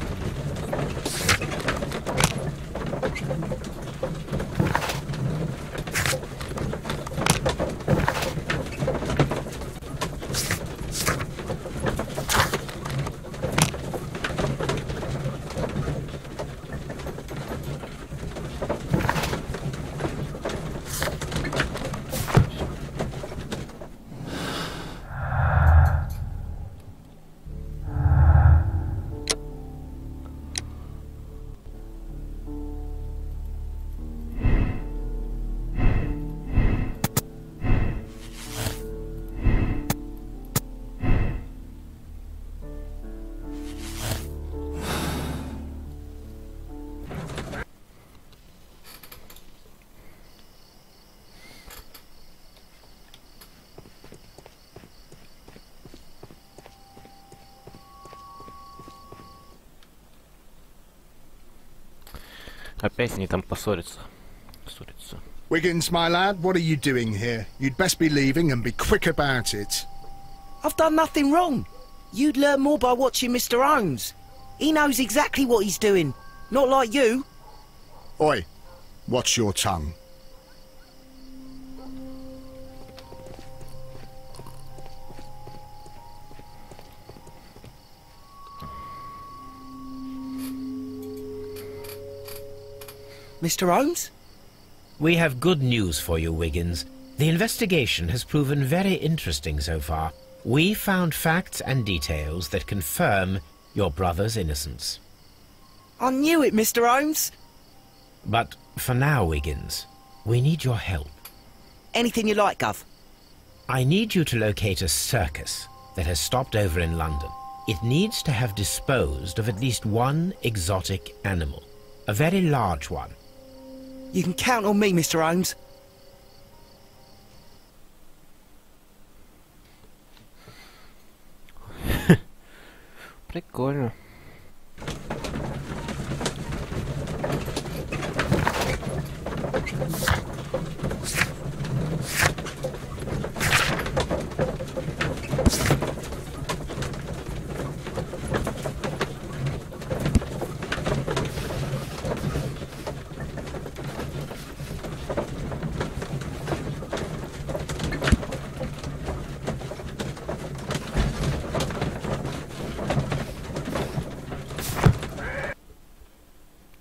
Опять они там поссорятся. Wiggins, my lad, what are you doing here? You'd best be leaving and be quick about it. I've done nothing wrong. You'd learn more by watching Mr. Holmes. He knows exactly what he's doing. Not like you. Oi, watch your tongue. Mr. Holmes? We have good news for you, Wiggins. The investigation has proven very interesting so far. We found facts and details that confirm your brother's innocence. I knew it, Mr. Holmes. But for now, Wiggins, we need your help. Anything you like, Gov. I need you to locate a circus that has stopped over in London. It needs to have disposed of at least one exotic animal. A very large one. You can count on me, Mr. Holmes. Прикольно.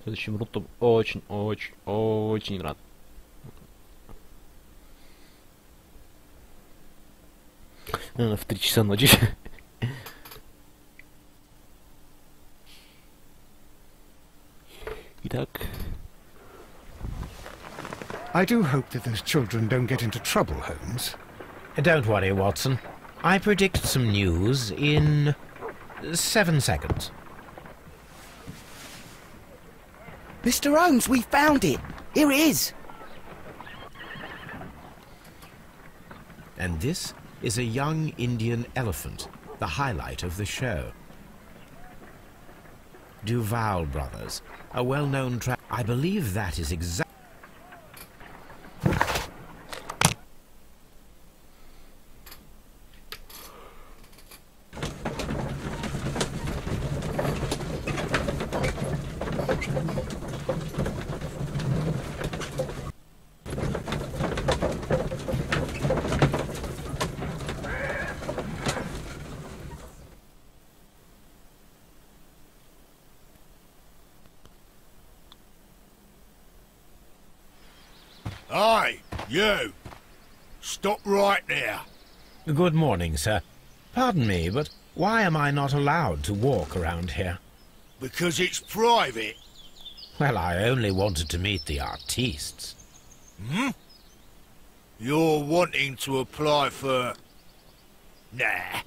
Следующим рутом очень рад. В 3 часа ночи. Итак. I do hope that those children don't get into trouble, Holmes. Don't worry, Watson. I predict some news in 7 seconds. Mr. Holmes, we found it. Here it is. And this is a young Indian elephant, the highlight of the show. Duval Brothers, a well-known I believe that is exactly... Aye, you! Stop right there. Good morning, sir. Pardon me, but why am I not allowed to walk around here? Because it's private. Well, I only wanted to meet the artistes. Hmm? You're wanting to apply for... Nah.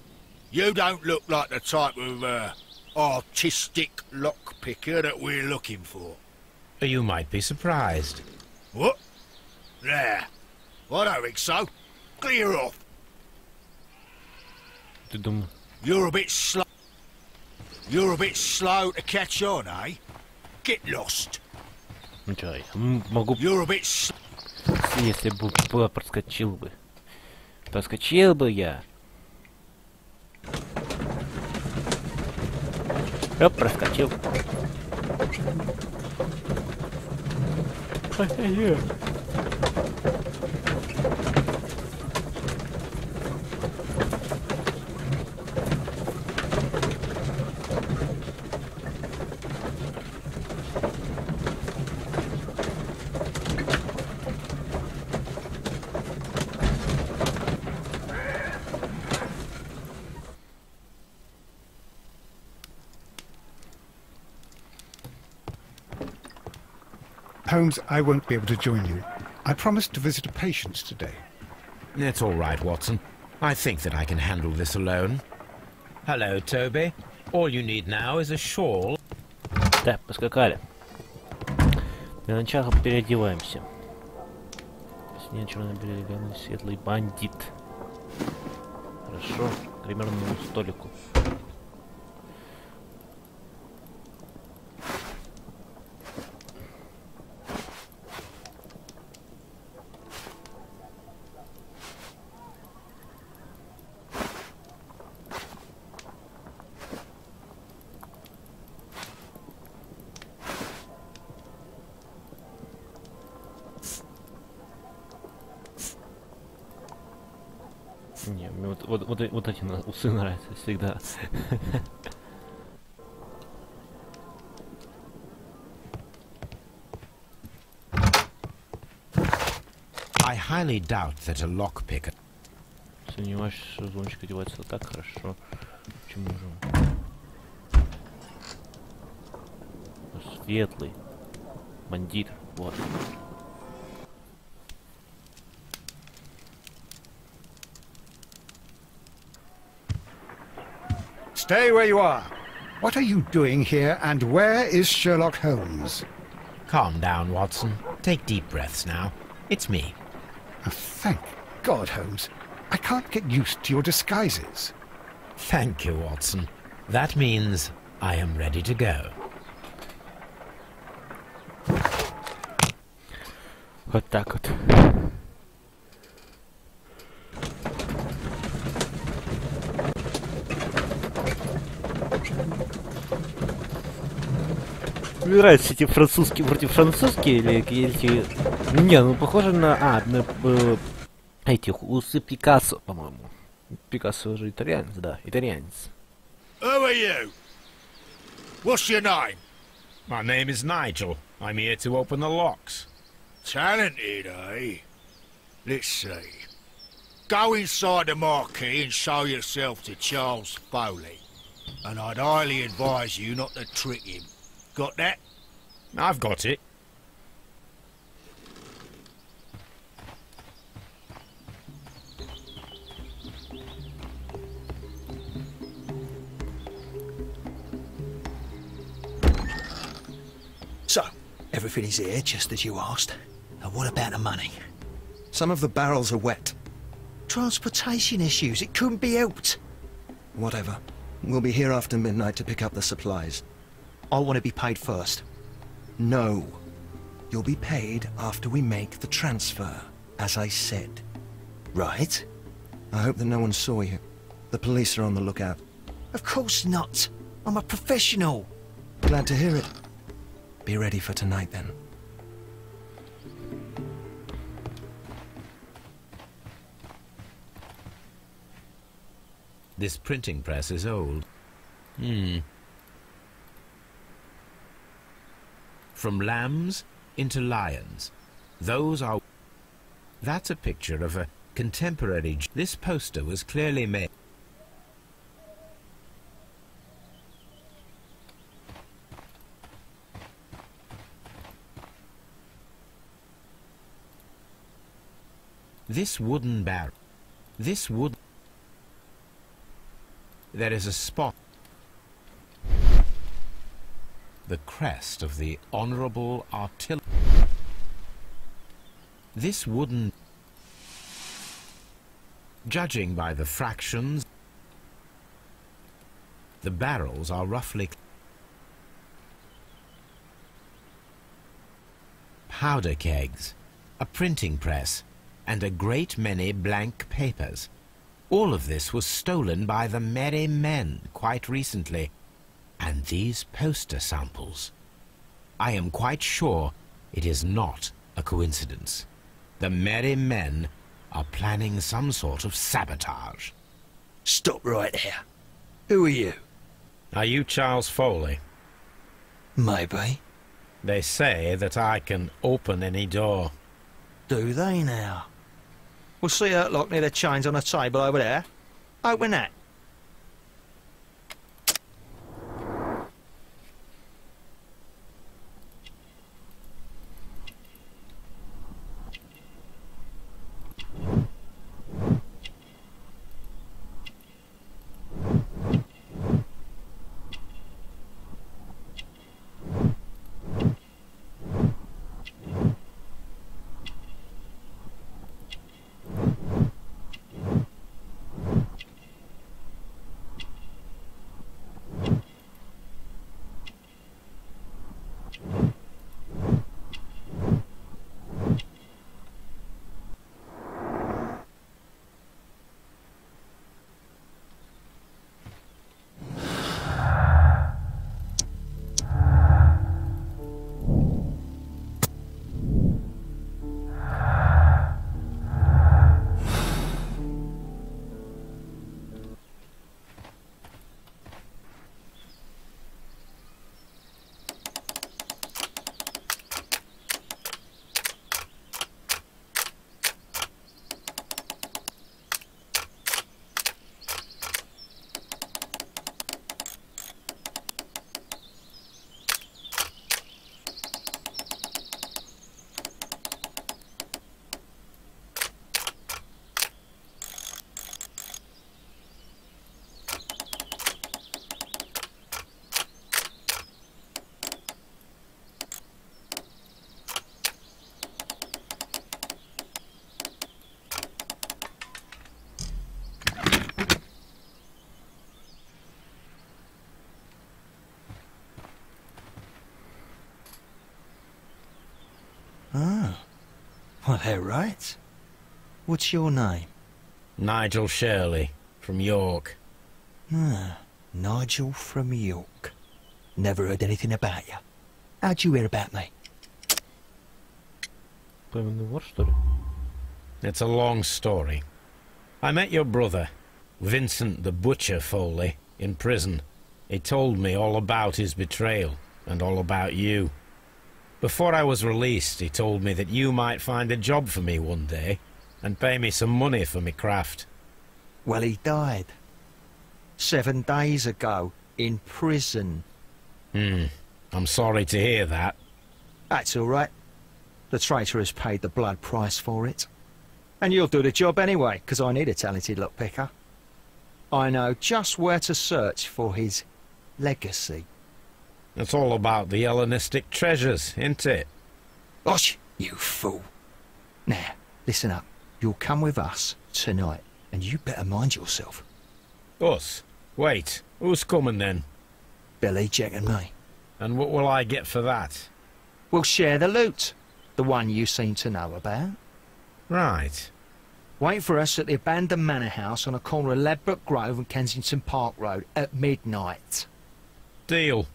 You don't look like the type of, artistic lockpicker that we're looking for. You might be surprised. What? Nah. I don't think so. Clear off. Ты думаешь? You're a bit slow. You're a bit slow to catch on, eh? Get lost. Ну чё, я могу... You're a bit slow. Если бы проскочил бы. Проскочил бы я. Оп, проскочил. Holmes, I won't be able to join you. I promised to visit a patient today. It's all right, Watson. I think that I can handle this alone. Hello, Toby. All you need now is a shawl. Так, поскакали. Для начала переодеваемся. Синий черный белый светлый бандит. Хорошо, к примерному столику. Не, мне вот эти усы нравятся всегда. I highly doubt that a lockpicker... Сомневаюсь, что звоночек одевается вот так хорошо. Почему же? Светлый. Бандит. Вот. Stay where you are. What are you doing here, and where is Sherlock Holmes? Calm down, Watson. Take deep breaths now. It's me. Oh, thank God, Holmes. I can't get used to your disguises. Thank you, Watson. That means I am ready to go. Вот так вот. Мне нравятся эти французские против французские или эти... Не, ну похоже на... этих усы Пикассо, по-моему. Пикассо же итальянец, да, итальянец. Who are you? What's your name? My name is Nigel. I'm here to open the locks. Talented, eh? Let's see. Go inside the marquee and show yourself to Charles Foley. And I'd highly advise you not to trick him. Got that? I've got it. So, Everything is here, just as you asked. Now what about the money? Some of the barrels are wet. Transportation issues, it couldn't be helped. Whatever. We'll be here after midnight to pick up the supplies. I want to be paid first. No. You'll be paid after we make the transfer, as I said. Right? I hope that no one saw you. The police are on the lookout. Of course not. I'm a professional. Glad to hear it. Be ready for tonight, then. This printing press is old. From lambs into lions. Those are... That's a picture of a contemporary... This poster was clearly made... This wooden barrel... This wood... There is a spot... The crest of the Honourable Artillery... This wooden... Judging by the fractions... The barrels are roughly... Powder kegs, a printing press, and a great many blank papers. All of this was stolen by the Merry Men quite recently. And these poster samples. I am quite sure it is not a coincidence. The Merry Men are planning some sort of sabotage. Stop right there. Who are you? Are you Charles Foley? Maybe. They say that I can open any door. Do they now? We'll see that lock near the chains on a table over there. Open that. Ah. Well, they're right. What's your name? Nigel Shirley, from York. Ah, Nigel from York. Never heard anything about you. How'd you hear about me? It's a long story. I met your brother, Vincent the Butcher Foley, in prison. He told me all about his betrayal, and all about you. Before I was released, he told me that you might find a job for me one day, and pay me some money for me craft. Well, he died. 7 days ago, in prison. I'm sorry to hear that. That's all right. The traitor has paid the blood price for it. And you'll do the job anyway, because I need a talented lockpicker. I know just where to search for his legacy. It's all about the Hellenistic treasures, isn't it? Osh, you fool. Now, listen up. You'll come with us tonight, and you better mind yourself. Us? Wait, who's coming then? Billy, Jack and me. And what will I get for that? We'll share the loot. The one you seem to know about. Right. Wait for us at the abandoned manor house on the corner of Ladbroke Grove and Kensington Park Road at midnight. Deal.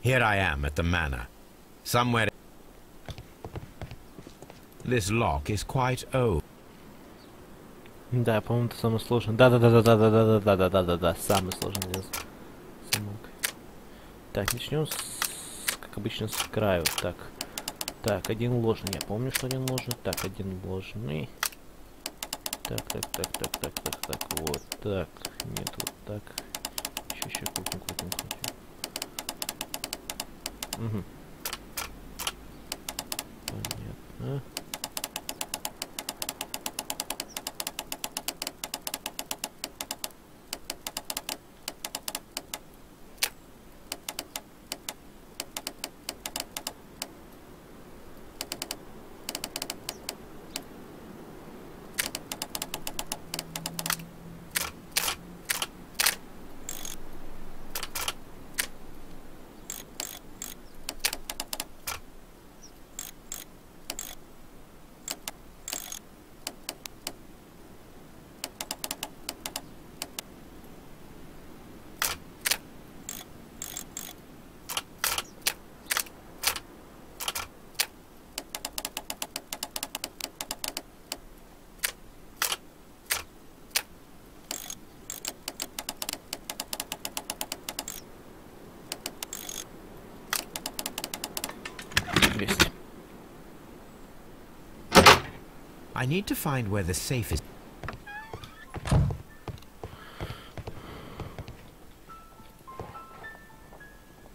Here I am at the manor. Somewhere... This lock is quite old. Да, по-моему, это самый сложный. Да-да-да-да-да-да-да-да-да-да-да-да. Самый сложный замок. Так, начнем как обычно, с краю. Так. Так, один ложный. Я помню, что один ложный. Так, один ложный. Так. Вот так. Нет, вот так. Еще крутим. Угу. Понятно. I need to find where the safe is.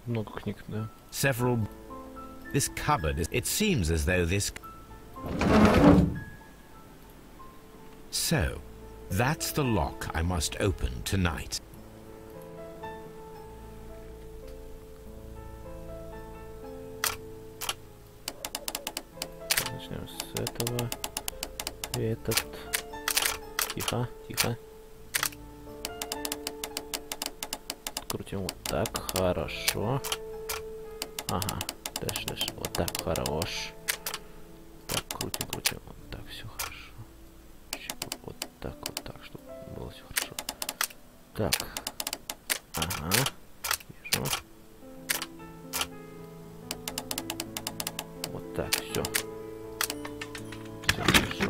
Много книг, да. Several... This cupboard is... It seems as though this... So, that's the lock I must open tonight. Начнем с этого. Этот. Тихо. Крутим вот так, хорошо. Ага, дальше, вот так, хорош. Так, крутим, вот так, все хорошо. Вот так, чтобы было все хорошо. Так, ага, вижу. Вот так, все. Все хорошо.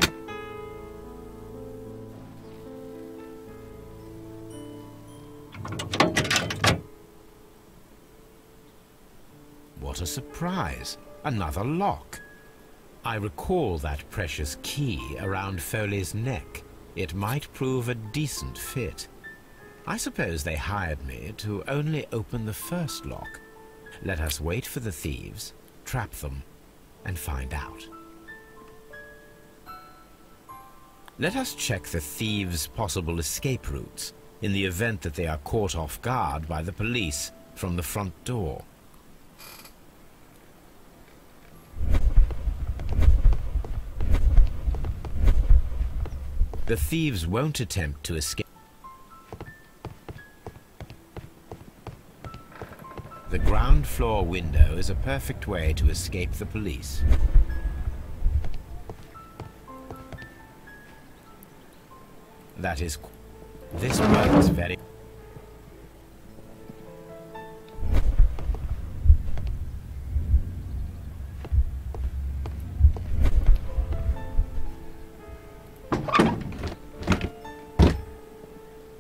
What a surprise! Another lock. I recall that precious key around Foley's neck. It might prove a decent fit. I suppose they hired me to only open the first lock. Let us wait for the thieves, trap them, and find out. Let us check the thieves' possible escape routes in the event that they are caught off guard by the police from the front door. The thieves won't attempt to escape. The ground floor window is a perfect way to escape the police. That is... This works very...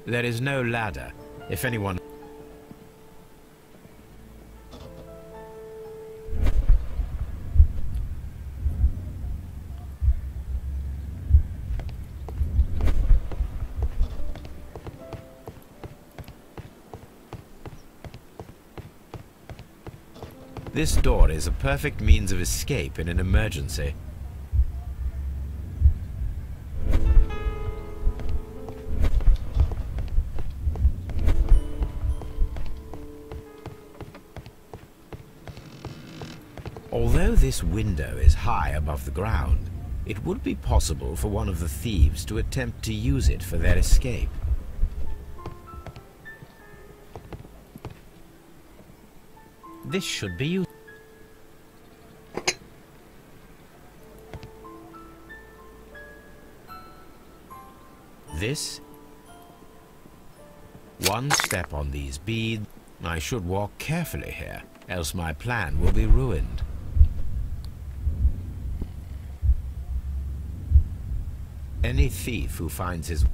There is no ladder. If anyone... This door is a perfect means of escape in an emergency. Although this window is high above the ground, it would be possible for one of the thieves to attempt to use it for their escape. This should be used. This. One step on these beads. I should walk carefully here, else my plan will be ruined. Any thief who finds his...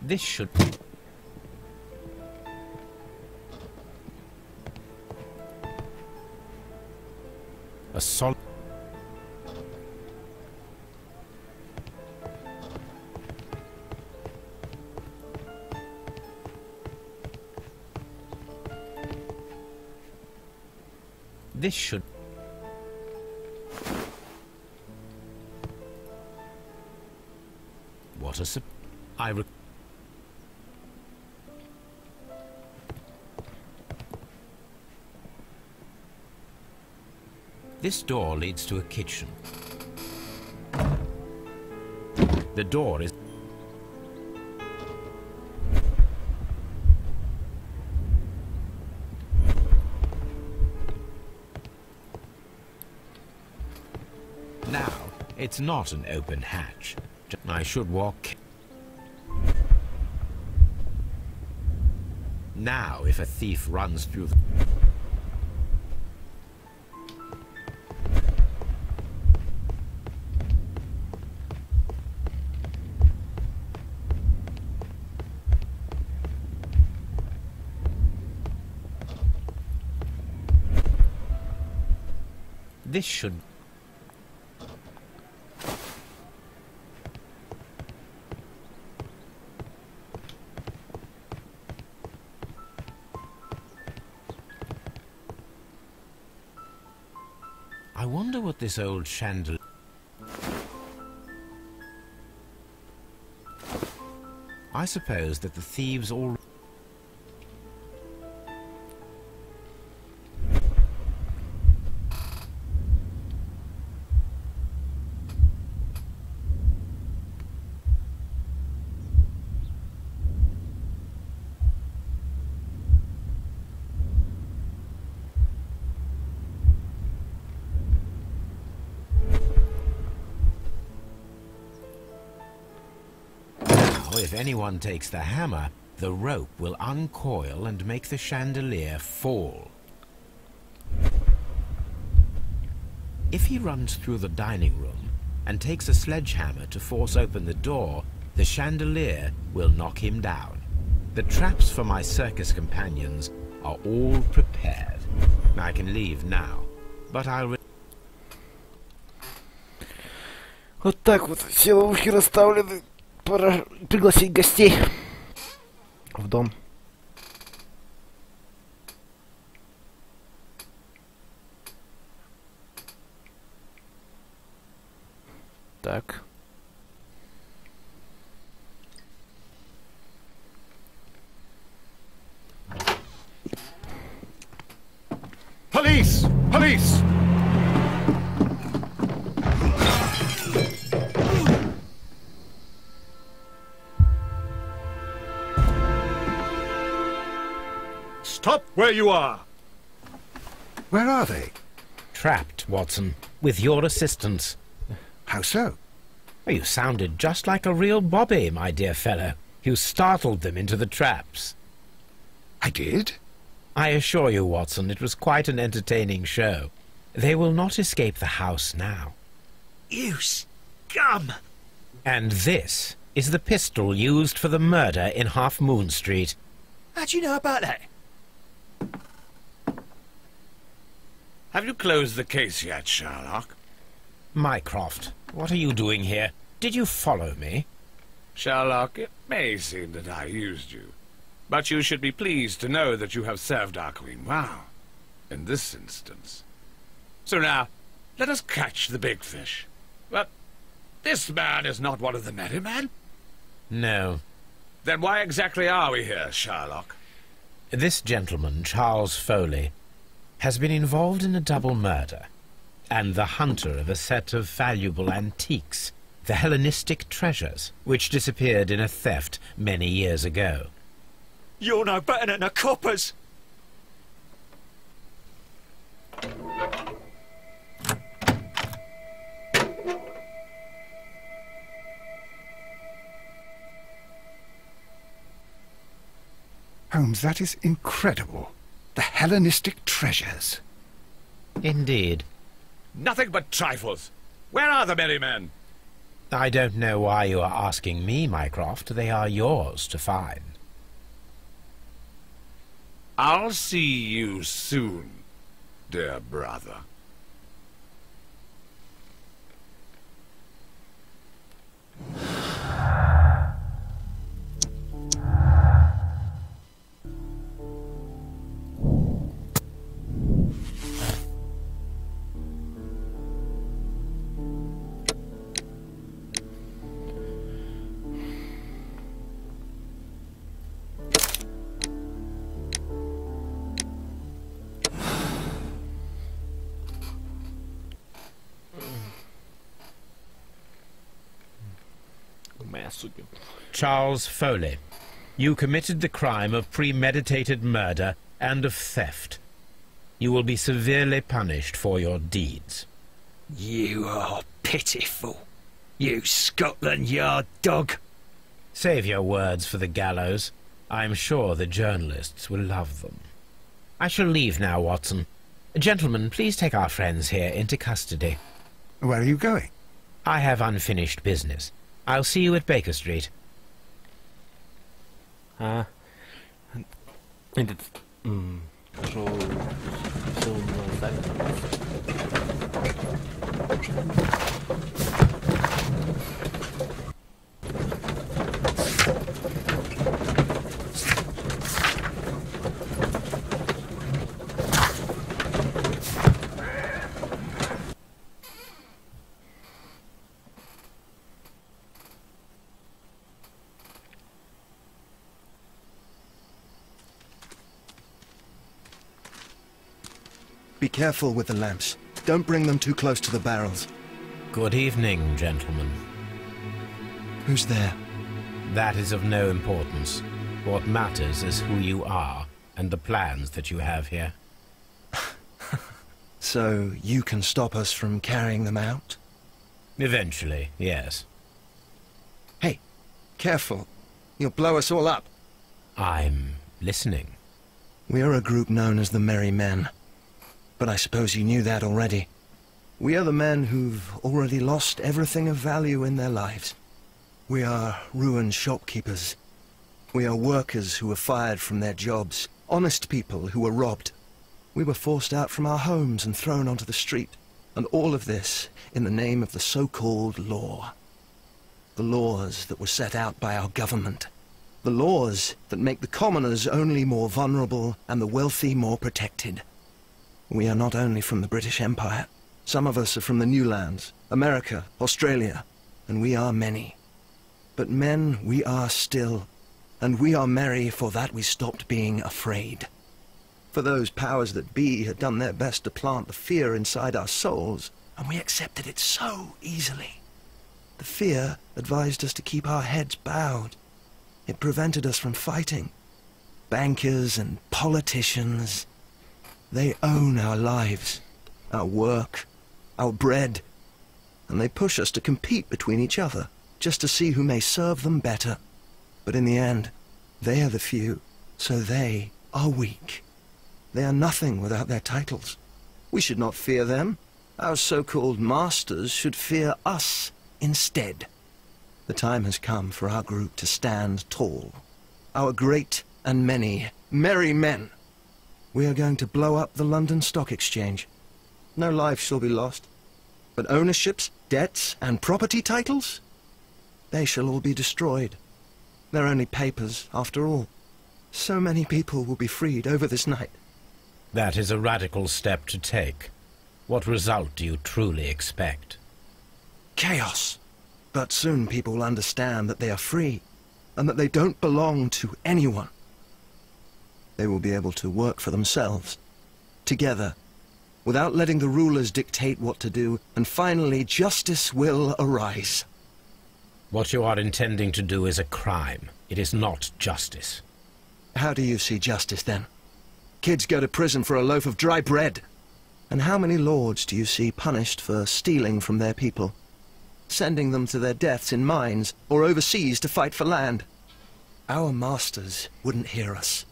This should... A solid... This should... What a This door leads to a kitchen. The door is... Now, it's not an open hatch. I should walk... Now, if a thief runs through the... This should... I wonder what this old chandelier... I suppose that the thieves all... If anyone takes the hammer, the rope will uncoil and make the chandelier fall. If he runs through the dining room and takes a sledgehammer to force open the door, the chandelier will knock him down. The traps for my circus companions are all prepared. I can leave now, but I'll... Вот так вот, все ловушки расставлены. Пора пригласить гостей в дом. Так. Police! Police! Stop where you are! Where are they? Trapped, Watson, with your assistance. How so? You sounded just like a real bobby, my dear fellow. You startled them into the traps. I did? I assure you, Watson, it was quite an entertaining show. They will not escape the house now. You scum! And this is the pistol used for the murder in Half Moon Street. How'd you know about that? Have you closed the case yet, Sherlock? Mycroft, what are you doing here? Did you follow me? Sherlock, it may seem that I used you, but you should be pleased to know that you have served our Queen well, in this instance. So now, let us catch the big fish. But this man is not one of the merry men? No. Then why exactly are we here, Sherlock? This gentleman, Charles Foley, has been involved in a double murder, and the hunter of a set of valuable antiques, the Hellenistic treasures, which disappeared in a theft many years ago. You're no better than the coppers! Holmes, that is incredible. The Hellenistic treasures. Indeed. Nothing but trifles. Where are the merry men? I don't know why you are asking me, Mycroft. They are yours to find. I'll see you soon, dear brother. Charles Foley, you committed the crime of premeditated murder and of theft. You will be severely punished for your deeds. You are pitiful, you Scotland Yard dog. Save your words for the gallows. I'm sure the journalists will love them. I shall leave now, Watson. Gentlemen, please take our friends here into custody. Where are you going? I have unfinished business. I'll see you at Baker Street. Be careful with the lamps. Don't bring them too close to the barrels. Good evening, gentlemen. Who's there? That is of no importance. What matters is who you are and the plans that you have here. So you can stop us from carrying them out? Eventually, yes. Hey, careful. You'll blow us all up. I'm listening. We are a group known as the Merry Men. But I suppose you knew that already. We are the men who've already lost everything of value in their lives. We are ruined shopkeepers. We are workers who were fired from their jobs. Honest people who were robbed. We were forced out from our homes and thrown onto the street. And all of this in the name of the so-called law. The laws that were set out by our government. The laws that make the commoners only more vulnerable and the wealthy more protected. We are not only from the British Empire. Some of us are from the New Lands, America, Australia, and we are many. But men we are still, and we are merry for that we stopped being afraid. For those powers that be had done their best to plant the fear inside our souls, and we accepted it so easily. The fear advised us to keep our heads bowed. It prevented us from fighting. Bankers and politicians... They own our lives, our work, our bread, and they push us to compete between each other, just to see who may serve them better. But in the end, they are the few, so they are weak. They are nothing without their titles. We should not fear them. Our so-called masters should fear us instead. The time has come for our group to stand tall. Our great and many merry men. We are going to blow up the London Stock Exchange. No life shall be lost. But ownerships, debts, and property titles? They shall all be destroyed. They're only papers, after all. So many people will be freed over this night. That is a radical step to take. What result do you truly expect? Chaos. But soon people will understand that they are free, and that they don't belong to anyone. They will be able to work for themselves, together, without letting the rulers dictate what to do, and finally justice will arise. What you are intending to do is a crime. It is not justice. How do you see justice, then? Kids go to prison for a loaf of dry bread. And how many lords do you see punished for stealing from their people? Sending them to their deaths in mines, or overseas to fight for land? Our masters wouldn't hear us.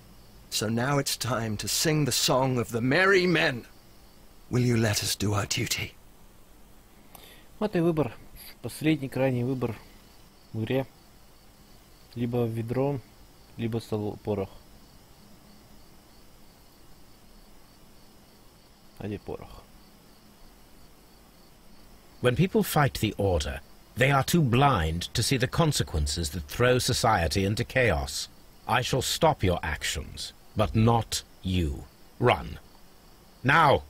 So now it's time to sing the song of the merry men. Will you let us do our duty? Вот и выбор. Последний, крайний выбор в игре. Либо ведро, либо порох. А где порох? When people fight the Order, they are too blind to see the consequences that throw society into chaos. I shall stop your actions, but not you. Run. Now!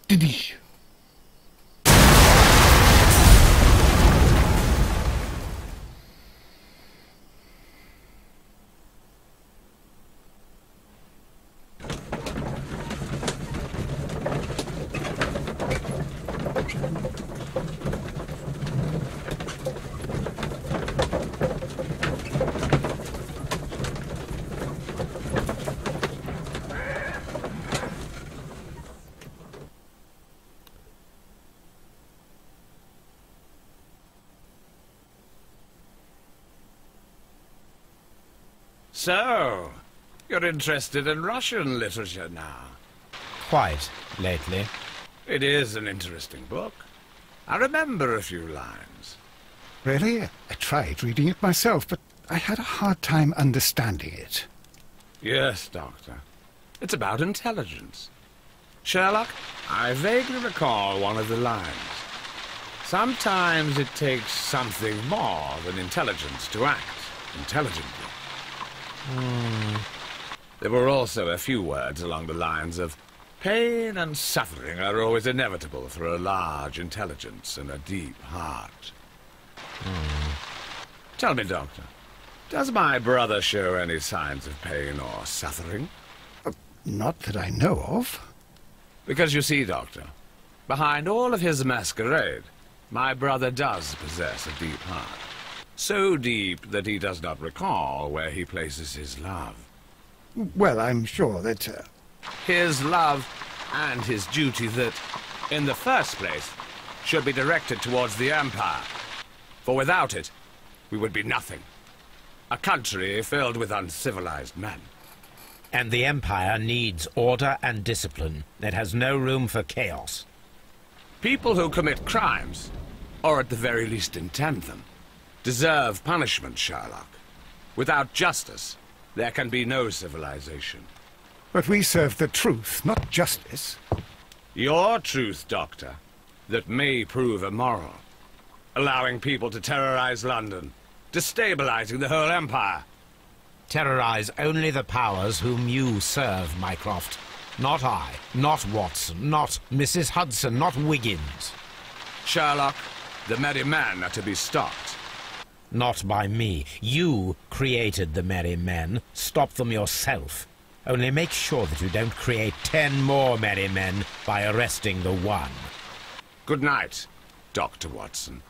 Тыдыщ! So, you're interested in Russian literature now? Quite, lately. It is an interesting book. I remember a few lines. Really? I tried reading it myself, but I had a hard time understanding it. Yes, Doctor. It's about intelligence. Sherlock, I vaguely recall one of the lines. Sometimes it takes something more than intelligence to act intelligently. There were also a few words along the lines of, pain and suffering are always inevitable for a large intelligence and a deep heart. Tell me, Doctor, does my brother show any signs of pain or suffering? Not that I know of. Because you see, Doctor, behind all of his masquerade, my brother does possess a deep heart. So deep that he does not recall where he places his love. Well, I'm sure that... His love and his duty that, in the first place, should be directed towards the Empire. For without it, we would be nothing. A country filled with uncivilized men. And the Empire needs order and discipline. It has no room for chaos. People who commit crimes, or at the very least intend them, deserve punishment, Sherlock. Without justice, there can be no civilization. But we serve the truth, not justice. Your truth, Doctor, that may prove immoral. Allowing people to terrorize London, destabilizing the whole empire. Terrorize only the powers whom you serve, Mycroft. Not I, not Watson, not Mrs. Hudson, not Wiggins. Sherlock, the merry men are to be stopped. Not by me. You created the merry men. Stop them yourself. Only make sure that you don't create 10 more merry men by arresting the one. Good night, Dr. Watson.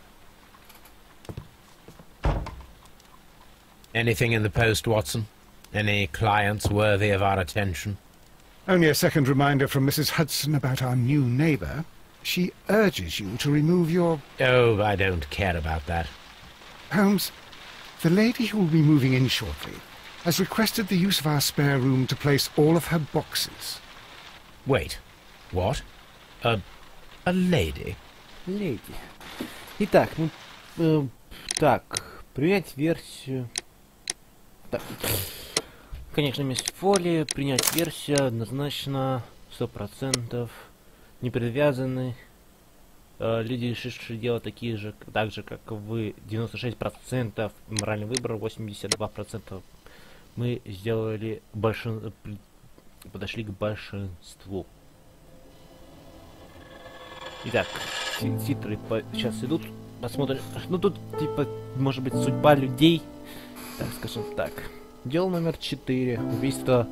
Anything in the post, Watson? Any clients worthy of our attention? Only a second reminder from Mrs. Hudson about our new neighbour. She urges you to remove your... Oh, I don't care about that. Holmes, the lady who will be moving in shortly has requested the use of our spare room to place all of her boxes. Wait, what? A lady? Lady. Итак, принять версию. Так. Конечно, вместе фолии, принять версию однозначно 100%. Не привязаны. Люди, решившие делать такие же, так же, как вы, 96%, моральный выбор 82%. Мы сделали подошли к большинству. Итак, титры сейчас идут. Посмотрим. Ну тут, типа, может быть, судьба людей. Так, скажем так. Дело номер 4. Убийство.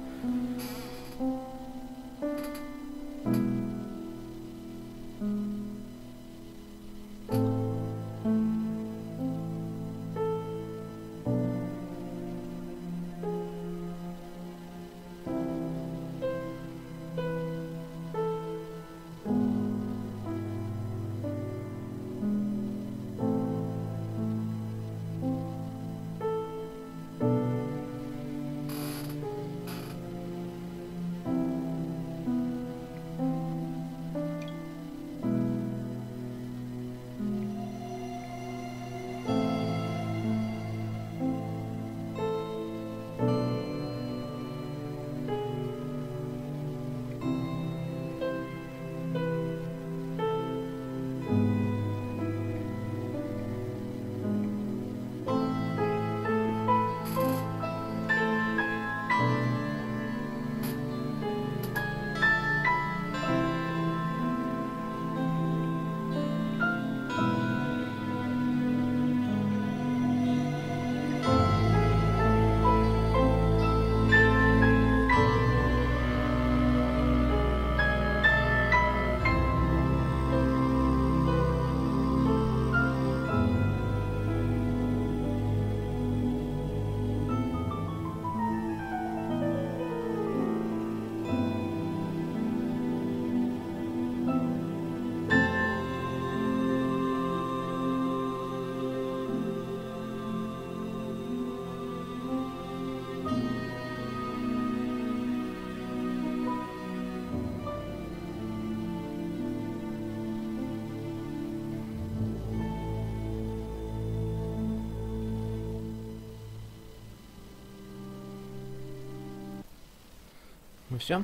Ну все.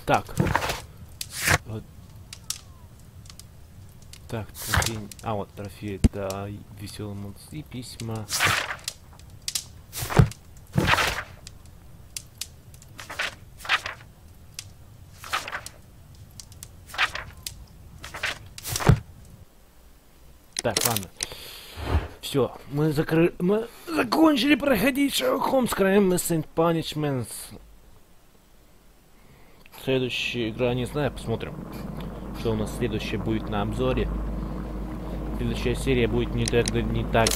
Так. Вот. Так, трофей. А, вот трофей, да, веселые молодцы, письма. Так, ладно. Все, мы закончили проходить Shelock Holmes Crime and Punishment. Следующая игра, не знаю, посмотрим, что у нас следующее будет на обзоре. Следующая серия будет не так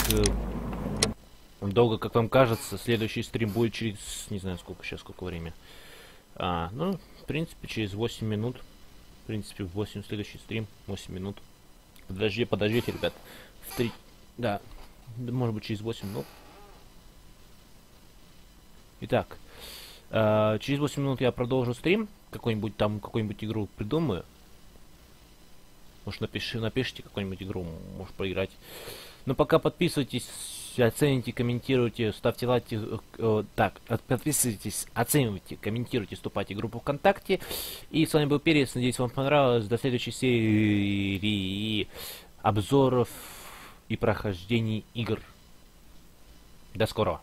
долго, как вам кажется. Следующий стрим будет через, не знаю, сколько время. Ну, в принципе, через 8 минут. В принципе, в 8 следующий стрим, 8 минут. Подождите, ребят. Да, может быть, через 8 минут. Итак, через 8 минут я продолжу стрим. Какую-нибудь игру придумаю. Может, напишите какую-нибудь игру, может поиграть. Но пока подписывайтесь, оцените, комментируйте, ставьте лайки. Подписывайтесь, оценивайте, комментируйте, вступайте в группу ВКонтакте. И с вами был Перец. Надеюсь, вам понравилось. До следующей серии обзоров и прохождений игр. До скорого.